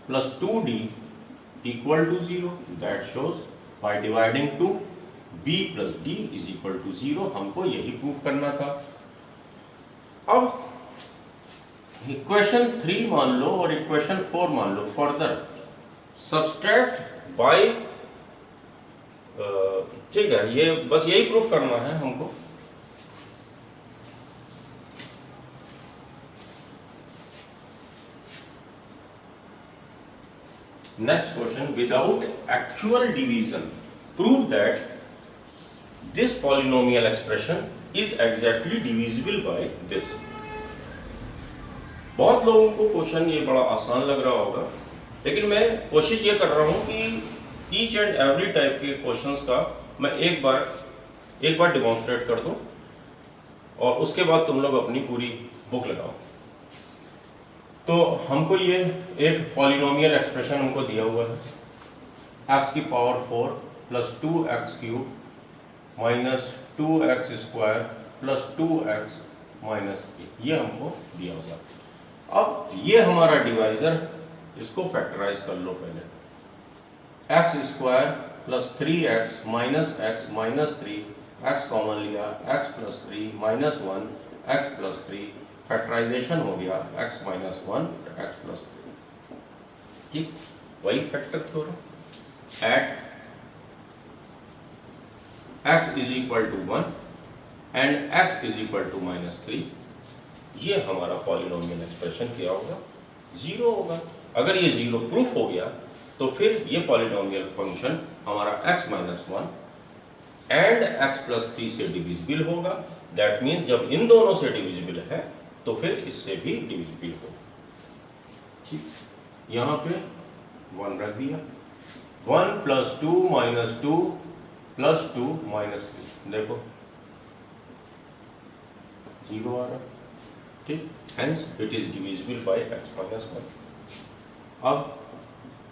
plus 2d equal to 0। That shows by dividing 2 b plus d is equal to 0। हमको यही प्रूव करना था। अब इक्वेशन 3 मान लो और इक्वेशन 4 मान लो, फर्दर सब्सट्रैक्ट बाय, ठीक है, ये बस यही प्रूफ करना है हमको। Next question, without actual division, prove that this polynomial expression is exactly divisible by this। बहुत लोगों को क्वेश्चन ये बड़ा आसान लग रहा होगा लेकिन मैं कोशिश ये कर रहा हूँ कि ईच एंड एवरी टाइप के क्वेश्चंस का मैं एक बार डिमॉन्स्ट्रेट कर दूं और उसके बाद तुम लोग अपनी पूरी बुक लगाओ। तो हमको ये एक पॉलिनोमियल एक्सप्रेशन हमको दिया हुआ है, x की power 4 plus 2x cube minus 2x square plus 2x minus 3, ये हमको दिया हुआ है। अब ये हमारा डिवाइजर, इसको फैक्टराइज कर लो पहले। x square plus 3x minus 3, x common लिया, x plus 3 minus 1, x plus 3, factorization हो गया x माइनस 1 x प्लस 3। ठीक, वही factor theorem at x is equal to 1 and x is equal to minus 3, ये हमारा पॉलिनोमियल एक्सप्रेशन क्या होगा, 0 होगा। अगर ये 0 प्रूफ हो गया तो फिर ये पॉलिनोमियल फंक्शन हमारा x minus 1 and x plus 3 से डिविजिबल होगा। दैट मीन्स जब इन दोनों से डिविजिबल है तो फिर इससे भी डिविजिबल होगा। ठीक, यहां पे 1 रख दिया, 1 प्लस 2 माइनस 2 प्लस 2 माइनस 3, देखो 0 आ रहा। ठीक, hence it is divisible by x minus 1। अब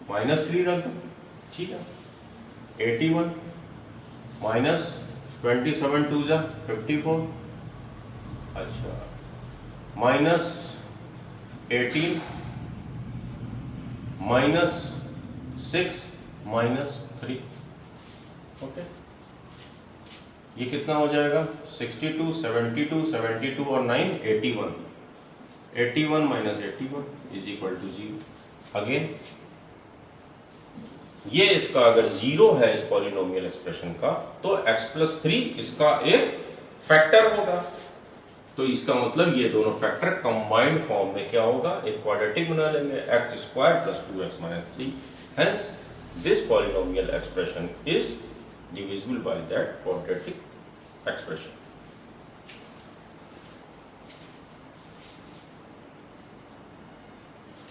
माइनस 3 रख दो, ठीक है, 81 माइनस 27 2 जा 54, अच्छा माइनस 18 माइनस 6 माइनस 3, ओके, ये कितना हो जाएगा 62 72 72 और 9 81, 81 minus 81 is equal to 0। Again ये इसका अगर 0 है इस पॉलिनोमियल एक्सप्रेशन का तो x प्लस 3 इसका एक फैक्टर होगा। तो इसका मतलब ये दोनों फैक्टर कंबाइंड फॉर्म में क्या होगा, एक क्वाड्रेटिक बना लेंगे, x square plus 2x minus 3। Hence this polynomial expression is divisible by that quadratic expression.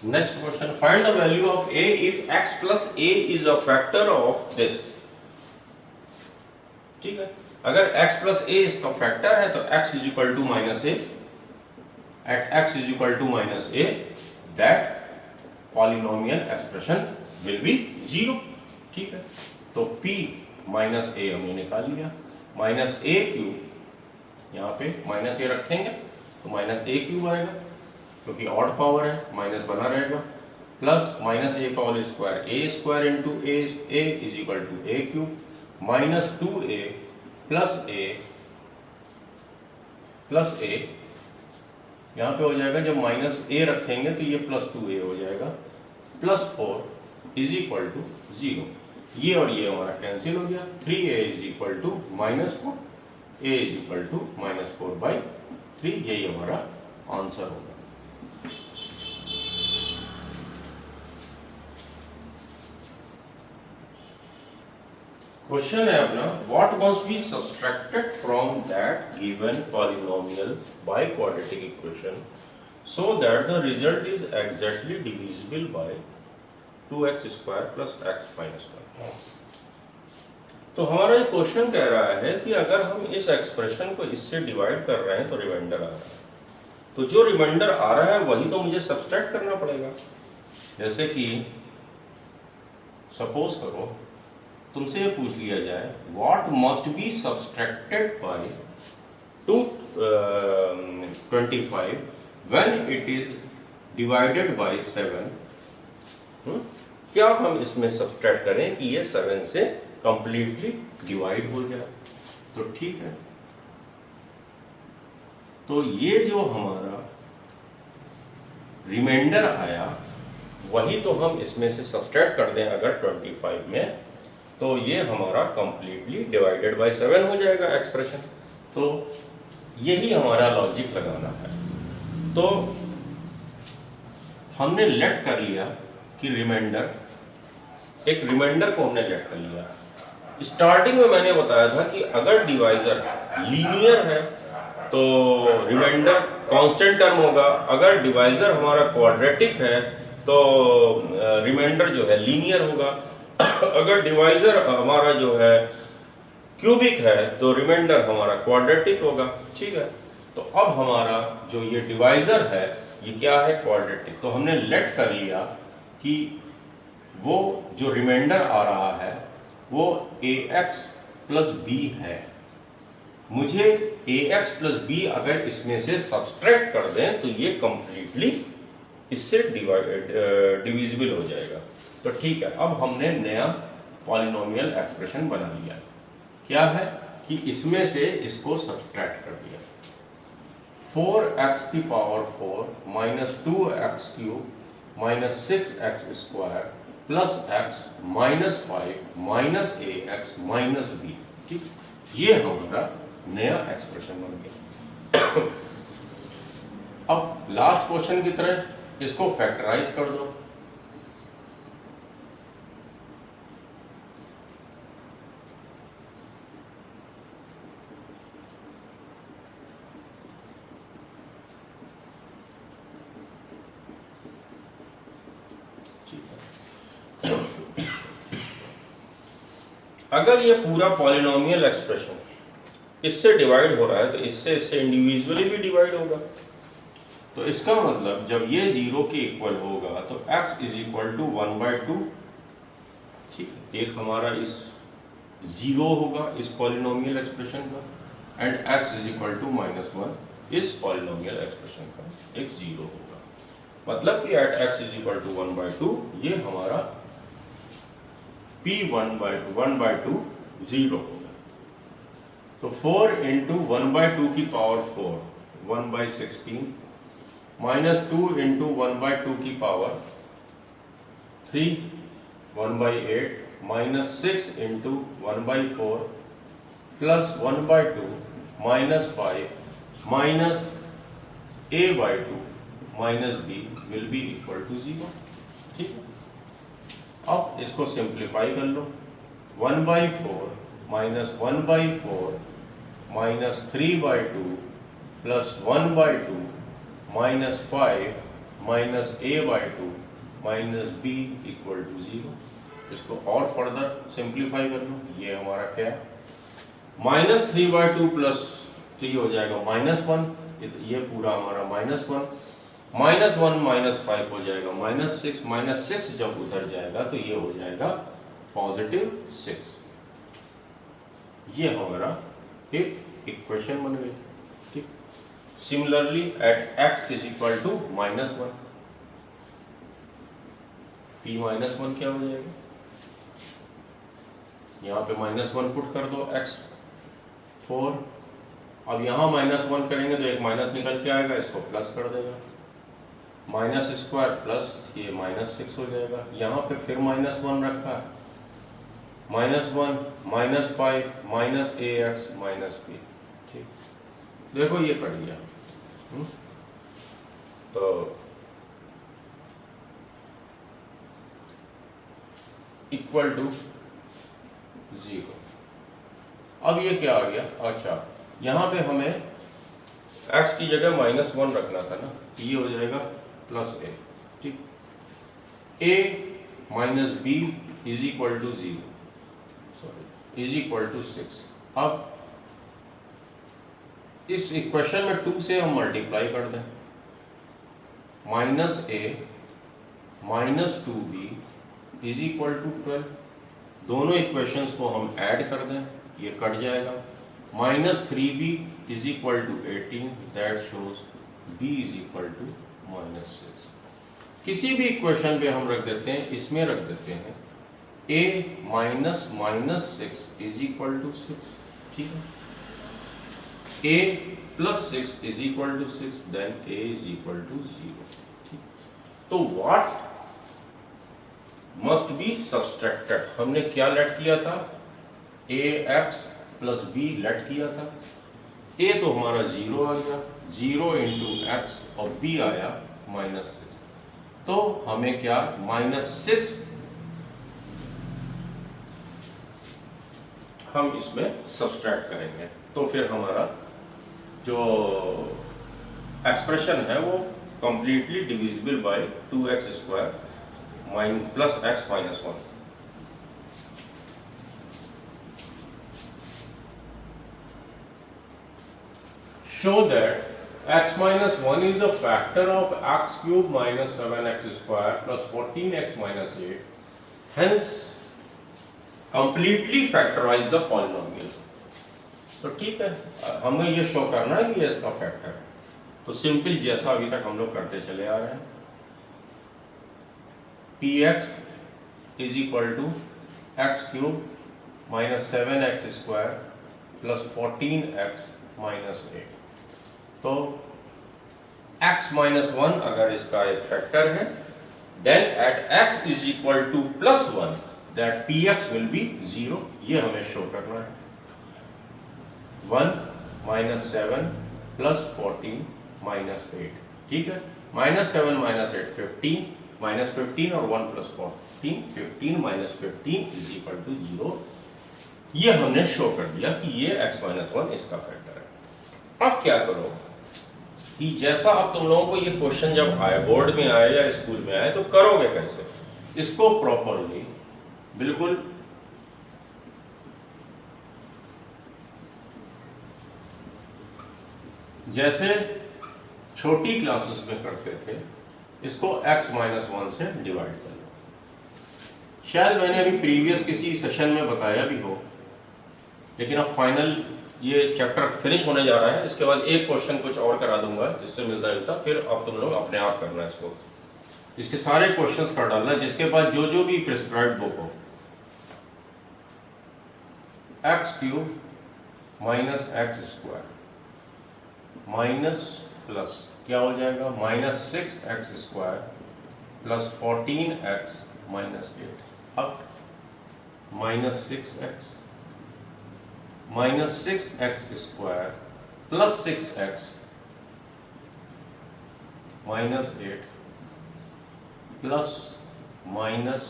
Next question, find the value of a if x plus a is a factor of this। ठीक है, अगर x plus a इसका factor है तो x is equal to minus a, at x is equal to minus a, that polynomial expression will be 0। ठीक है, तो p minus a हमने निकाल लिया, माइनस a क्यूब, यहाँ पे माइनस a रखेंगे तो माइनस a क्यूब आएगा क्योंकि ऑड पावर है, माइनस बना रहेगा, प्लस माइनस ए का whole square, a square into a is equal to a cube, minus 2a plus a, यहाँ पे हो जाएगा, जब माइनस ए रखेंगे तो ये प्लस 2a हो जाएगा, प्लस 4 इज इक्वल टू 0। ये और ये हमारा कैंसिल हो गया, 3a is equal to minus 4, a is equal to minus 4/3, यही हमारा आंसर होगा। क्वेश्चन है अपना, what must be subtracted from that given polynomial by quadratic equation so that the result is exactly divisible by 2x square plus x minus 1। तो हमारा ये question कह रहा है कि अगर हम इस एक्सप्रेशन को इससे डिवाइड कर रहे हैं तो रिमाइंडर आ रहा है, तो जो रिमाइंडर आ रहा है वही तो मुझे सब्सट्रैक्ट करना पड़ेगा। जैसे कि सपोज करो तुमसे ये पूछ लिया जाए, what must be subtracted by 225 when it is divided by 7। क्या हम इसमें सब्सट्रैक्ट करें कि ये 7 से कंप्लीटली डिवाइड हो जाए? तो ठीक है, तो ये जो हमारा रिमाइंडर आया वही तो हम इसमें से सब्सट्रैक्ट कर दें अगर 25 में, तो ये हमारा कंप्लीटली डिवाइडेड बाय 7 हो जाएगा एक्सप्रेशन। तो यही हमारा लॉजिक लगाना है। तो हमने लेट कर लिया कि रिमाइंडर, एक रिमाइंडर को हमने लेट कर लिया। स्टार्टिंग में मैंने बताया था कि अगर डिवाइजर लीनियर है तो रिमाइंडर कांस्टेंट टर्म होगा, अगर डिवाइजर हमारा क्वाड्रेटिक है तो रिमाइंडर जो है लीनियर होगा। अगर डिवाइजर हमारा जो है क्यूबिक है तो रिमाइंडर हमारा क्वाड्रेटिक होगा। ठीक है, तो अब हमारा जो ये डिवाइजर है ये क्या है, क्वाड्रेटिक। तो हमने लेट कर लिया कि वो जो रिमाइंडर आ रहा है वो ax प्लस बी है। मुझे ax प्लस बी अगर इसमें से सब्सट्रैक्ट कर दें तो ये कंप्लीटली इससे डिविजिबल हो जाएगा। तो ठीक है, अब हमने नया पॉलिनोमियल एक्सप्रेशन बना लिया। क्या है कि इसमें से इसको सब्सट्रैक्ट कर दिया। 4x की power 4 minus 2x cube minus 6x square plus x minus 5 minus ax minus b। ठीक, ये हमारा नया एक्सप्रेशन बन गया। अब लास्ट क्वेश्चन की तरह इसको फैक्टराइज कर दो। अगर ये पूरा पॉलिनोमियल एक्सप्रेशन इससे डिवाइड हो रहा है तो इससे इंडिविजुअली भी डिवाइड होगा। तो इसका मतलब जब ये 0 के इक्वल होगा तो x इज इक्वल टू 1/2। ठीक है, एक हमारा इस 0 होगा इस पॉलिनोमियल एक्सप्रेशन का and x is equal to -1 इस पॉलिनोमियल एक्सप्रेशन का एक 0 होगा। मतलब कि at x is equal to 1/2 ये हमारा p1/2 0 होगा। तो 4 इंटू 1/2 की पावर 4 1/16 माइनस 2 इंटू 1/2 की power 3 1/8 minus 6 into 1/4 plus 1/2 minus 5 minus a/2 minus b will be equal to 0। ठीक है, अब इसको सिंप्लीफाई कर लो। 1/4 minus 1/4 minus 3/2 plus 1/2 minus 5 minus a/2 minus b equal to 0। इसको और फर्दर सिंप्लीफाई कर लो। ये हमारा क्या है, माइनस 3/2 प्लस 3 हो जाएगा -1, ये पूरा हमारा -1 -1 -5 हो जाएगा -6 जब उधर जाएगा तो ये हो जाएगा +6। ये हमारा एक इक्वेशन बन गई। ठीक, similarly at x is equal to -1 p -1 क्या हो जाएगा, यहाँ पे -1 पुट कर दो x 4। अब यहाँ -1 करेंगे तो एक माइनस निकल के आएगा, इसको प्लस कर देगा, माइनस स्क्वायर प्लस ये -6 हो जाएगा। यहाँ पे फिर -1 रखा है, -1 -5 माइनस ax माइनस b। ठीक, देखो ये कट गया। तो इक्वल टू 0। अब ये क्या आ गया, अच्छा यहाँ पे हमें x की जगह -1 रखना था ना, ये हो जाएगा +a। ठीक, a minus b is equal to 0, sorry is equal to 6। अब इस इक्वेशन में 2 से हम मल्टीप्लाई कर दें, -a minus 2b is equal to 12। दोनों इक्वेशंस को हम ऐड कर दें, ये कट जाएगा, -3b is equal to 18 that shows b is equal to -6। किसी भी इक्वेशन पे हम रख देते हैं, इसमें रख देते हैं a -6 इज इक्वल टू 6। ठीक है, a plus 6 is equal to 6 then a is equal to 0। ठीक, तो व्हाट मस्ट बी सब्सट्रैक्टेड, हमने क्या लेट किया था, ax प्लस b लेट किया था। a तो हमारा 0 आ गया, 0 इंटू एक्स और b आया -6। तो हमें क्या -6 हम इसमें सब्सट्रैक्ट करेंगे, तो फिर हमारा जो एक्सप्रेशन है वो completely divisible by 2x square plus x minus 1. Show that x minus 1 is a factor of x cube minus 7x square plus 14x minus 8. Hence, completely factorize the polynomial. तो ठीक है, हमें ये शो करना है कि ये इसका फैक्टर है। तो सिंपल जैसा अभी तक हम लोग करते चले आ रहे हैं, px is equal to x cube minus 7x square plus 14x minus 8। तो x माइनस 1 अगर इसका एक फैक्टर है, then at x is equal to plus 1 that px will be 0। ये हमें शो करना है। 1 माइनस 7 प्लस 14 माइनस 8, ठीक है। माइनस 7 माइनस 8 15, माइनस 15 और 1 plus 14 15 minus 15 is equal to 0। ये हमने शो कर दिया कि ये x माइनस 1 इसका फैक्टर है। अब क्या करो कि जैसा अब तुम लोगों को ये क्वेश्चन जब आए, बोर्ड में आए या स्कूल में आए, तो करोगे कैसे इसको प्रॉपरली, बिल्कुल जैसे छोटी क्लासेस में करते थे, इसको x माइनस 1 से डिवाइड कर लो। शायद मैंने अभी प्रीवियस किसी सेशन में बताया भी हो, लेकिन अब फाइनल ये चैप्टर फिनिश होने जा रहा है। इसके बाद एक क्वेश्चन कुछ और करा दूंगा जिससे मिलता जुलता, फिर अब तुम लोग अपने आप करना है इसको। इसके सारे क्वेश्चंस कर डालना जिसके पास जो भी प्रिस्क्राइब्ड बुक हो। X cube minus x square minus plus क्या हो जाएगा, minus 6x square plus 14x minus 8। अब minus 6x minus 6x square plus 6x minus 8 plus minus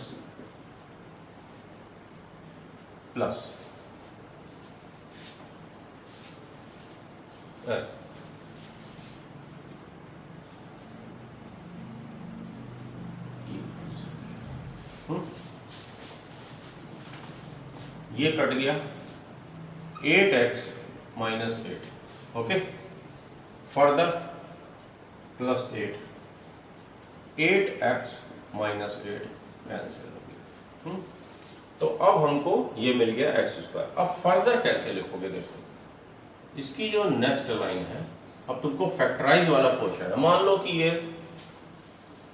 plus ये कट गया 8x minus 8, okay. Further plus 8x minus 8 cancel हो गया। तो अब हमको ये मिल गया x स्क्वायर। अब फर्दर कैसे लिखोगे, देखो इसकी जो नेक्स्ट लाइन है, अब तुमको फैक्टराइज वाला क्वेश्चन है। मान लो कि ये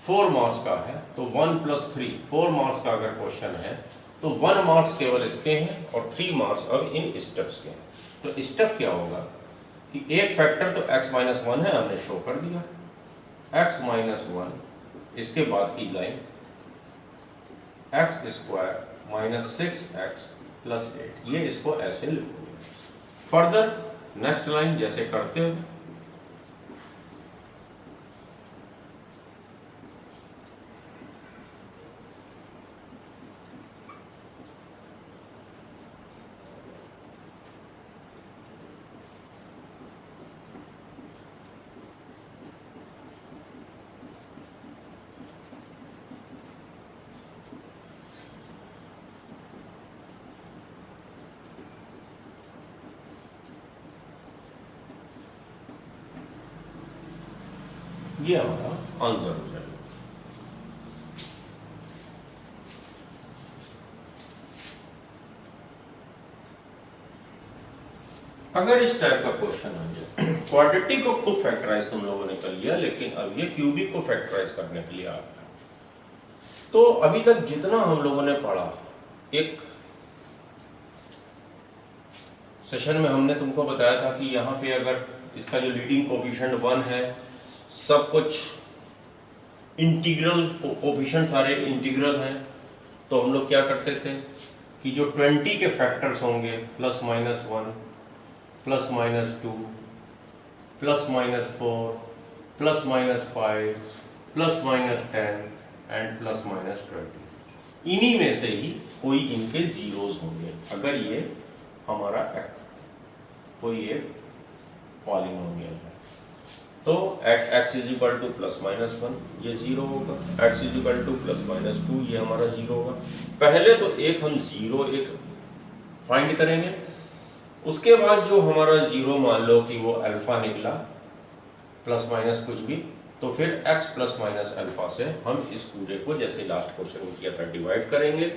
4 मार्क्स का है, तो 1 प्लस 3 4 मार्क्स का अगर क्वेश्चन है तो 1 मार्क्स केवल इसके हैं और 3 मार्क्स अब इन स्टेप्स के हैं। तो स्टेप क्या होगा कि एक फैक्टर तो x माइनस 1 है, हमने शो कर दिया, x माइनस 1, इसके बाद की line x square minus 6x plus 8, ये इसको ऐसे लिखोगे। फर्दर नेक्स्ट लाइन जैसे करते हो, ये हमारा आंसर हो जाएगा। अगर इस टाइप का क्वेश्चन आ जाए, क्वाड्रेटिक को फैक्टराइज तुम लोगों ने कर लिया, लेकिन अब ये क्यूबिक को फैक्टराइज करने के लिए आ गया। तो अभी तक जितना हम लोगों ने पढ़ा, एक सेशन में हमने तुमको बताया था कि यहाँ पे अगर इसका जो लीडिंग कोएफिशिएंट 1 है, सब कुछ इंटीग्रल कोएफिशिएंट सारे इंटीग्रल हैं, तो हम लोग क्या करते थे कि जो 20 के फैक्टर्स होंगे, plus minus 1 plus minus 2 plus minus 4 plus minus 5 plus minus 10 and plus minus 20, इन्हीं में से ही कोई इनके जीरोस होंगे अगर ये हमारा कोई एक पॉलिनोमियल है। तो at x is equal to plus minus 1 ये 0 होगा, x is equal to plus minus 2 ये हमारा 0 होगा। पहले तो एक हम 0 एक फाइंड करेंगे, उसके बाद जो हमारा 0 मान लो कि वो अल्फा निकला प्लस माइनस कुछ भी, तो फिर x प्लस माइनस अल्फा से हम इस पूरे को जैसे लास्ट क्वेश्चन में किया था डिवाइड करेंगे।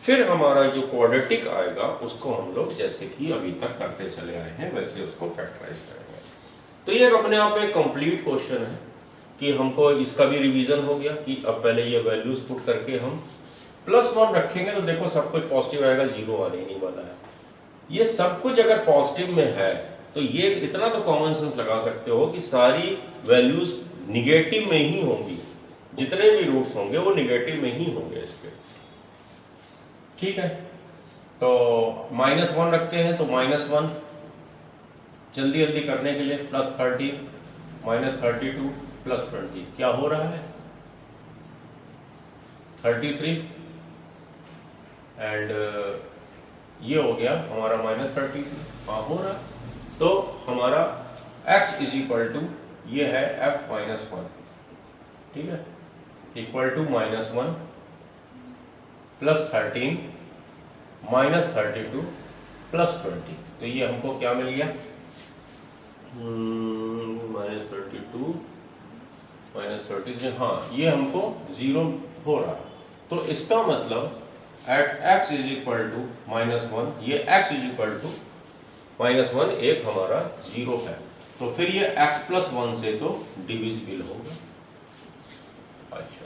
फिर हमारा जो क्वाड्रेटिक आएगा उसको हम लोग जैसे कि अभी तक करते चले आए हैं वैसे उसको फैक्टराइज करेंगे। तो ये अपने आप में कंप्लीट क्वेश्चन है कि हमको इसका भी रिवीजन हो गया कि अब पहले ये वैल्यूज पुट करके हम +1 रखेंगे तो देखो सब कुछ पॉजिटिव आएगा, 0 आने नहीं वाला है। ये सब कुछ अगर पॉजिटिव में है तो ये इतना तो कॉमन सेंस लगा सकते हो कि सारी वैल्यूज निगेटिव में ही होंगी, जितने भी रूट्स होंगे वो निगेटिव में ही होंगे इसके। ठीक है, तो -1 रखते हैं, तो -1 जल्दी जल्दी करने के लिए +30 -32 +20 क्या हो रहा है 33 एंड ये हो गया हमारा -32 हो रहा। तो हमारा x इज इक्वल टू ये है f-1, ठीक है, इक्वल टू -1 +13 -32 +20। तो ये हमको क्या मिल गया -32 -30, हाँ ये हमको 0 हो रहा। तो इसका मतलब at x is equal to -1 ये x इज इक्वल टू -1 एक हमारा 0 है, तो फिर ये x प्लस 1 से तो डिविजिबल होगा। अच्छा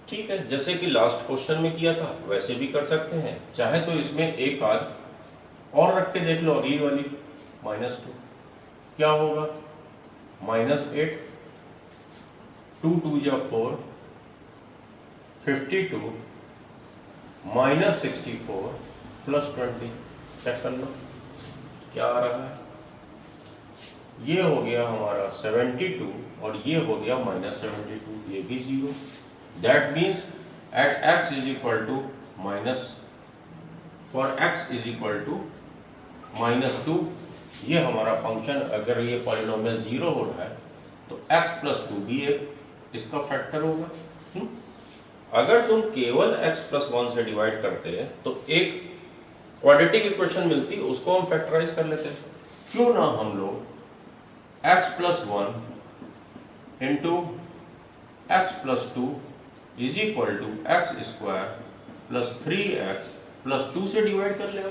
ठीक है, जैसे कि लास्ट क्वेश्चन में किया था वैसे भी कर सकते हैं, चाहे तो इसमें एक आध और रख के देख लो अगली वाली -2 क्या होगा -8 2 2 जा 4 52 -64 +20 चेक कर लो क्या आ रहा है। ये हो गया हमारा 72 और ये हो गया -72, ये भी 0। That means at x is equal to for x is equal to -2 ये हमारा फंक्शन अगर ये पॉलिनोमियल 0 हो रहा है तो x प्लस 2 भी एक इसका फैक्टर होगा। अगर तुम केवल x प्लस 1 से डिवाइड करते हैं तो एक क्वाड्रेटिक इक्वेशन मिलती है, उसको हम फैक्टराइज कर लेते हैं। क्यों ना हम लोग x plus 1 into x plus 2 is equal to x square plus 3x plus 2 से डिवाइड कर लेगा,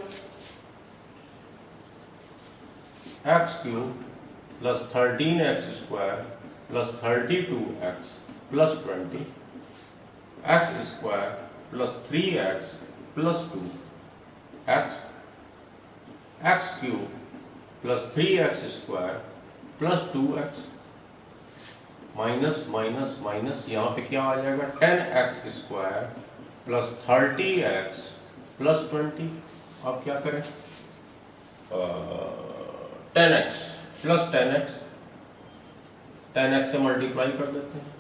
x³ plus 13x square plus 32x plus 20 x² plus 3x plus 2 x³ plus 3x square plus 2x minus minus minus यहाँ पे क्या आ जाएगा 10x square plus 30x plus 20। अब क्या करें 10x प्लस 10x से मल्टीप्लाई कर देते हैं,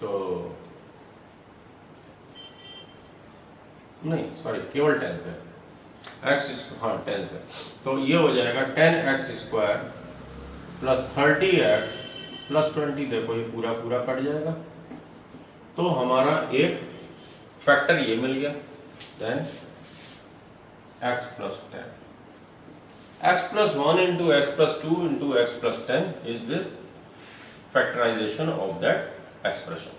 तो नहीं सॉरी केवल 10 से x हाँ 10 से, तो ये हो जाएगा 10x square plus 30x plus 20। देखो ये पूरा पूरा कट जाएगा, तो हमारा एक फैक्टर ये मिल गया। Then x plus 10 x plus 1 into x plus 2 into x plus 10 is the factorization of that expression.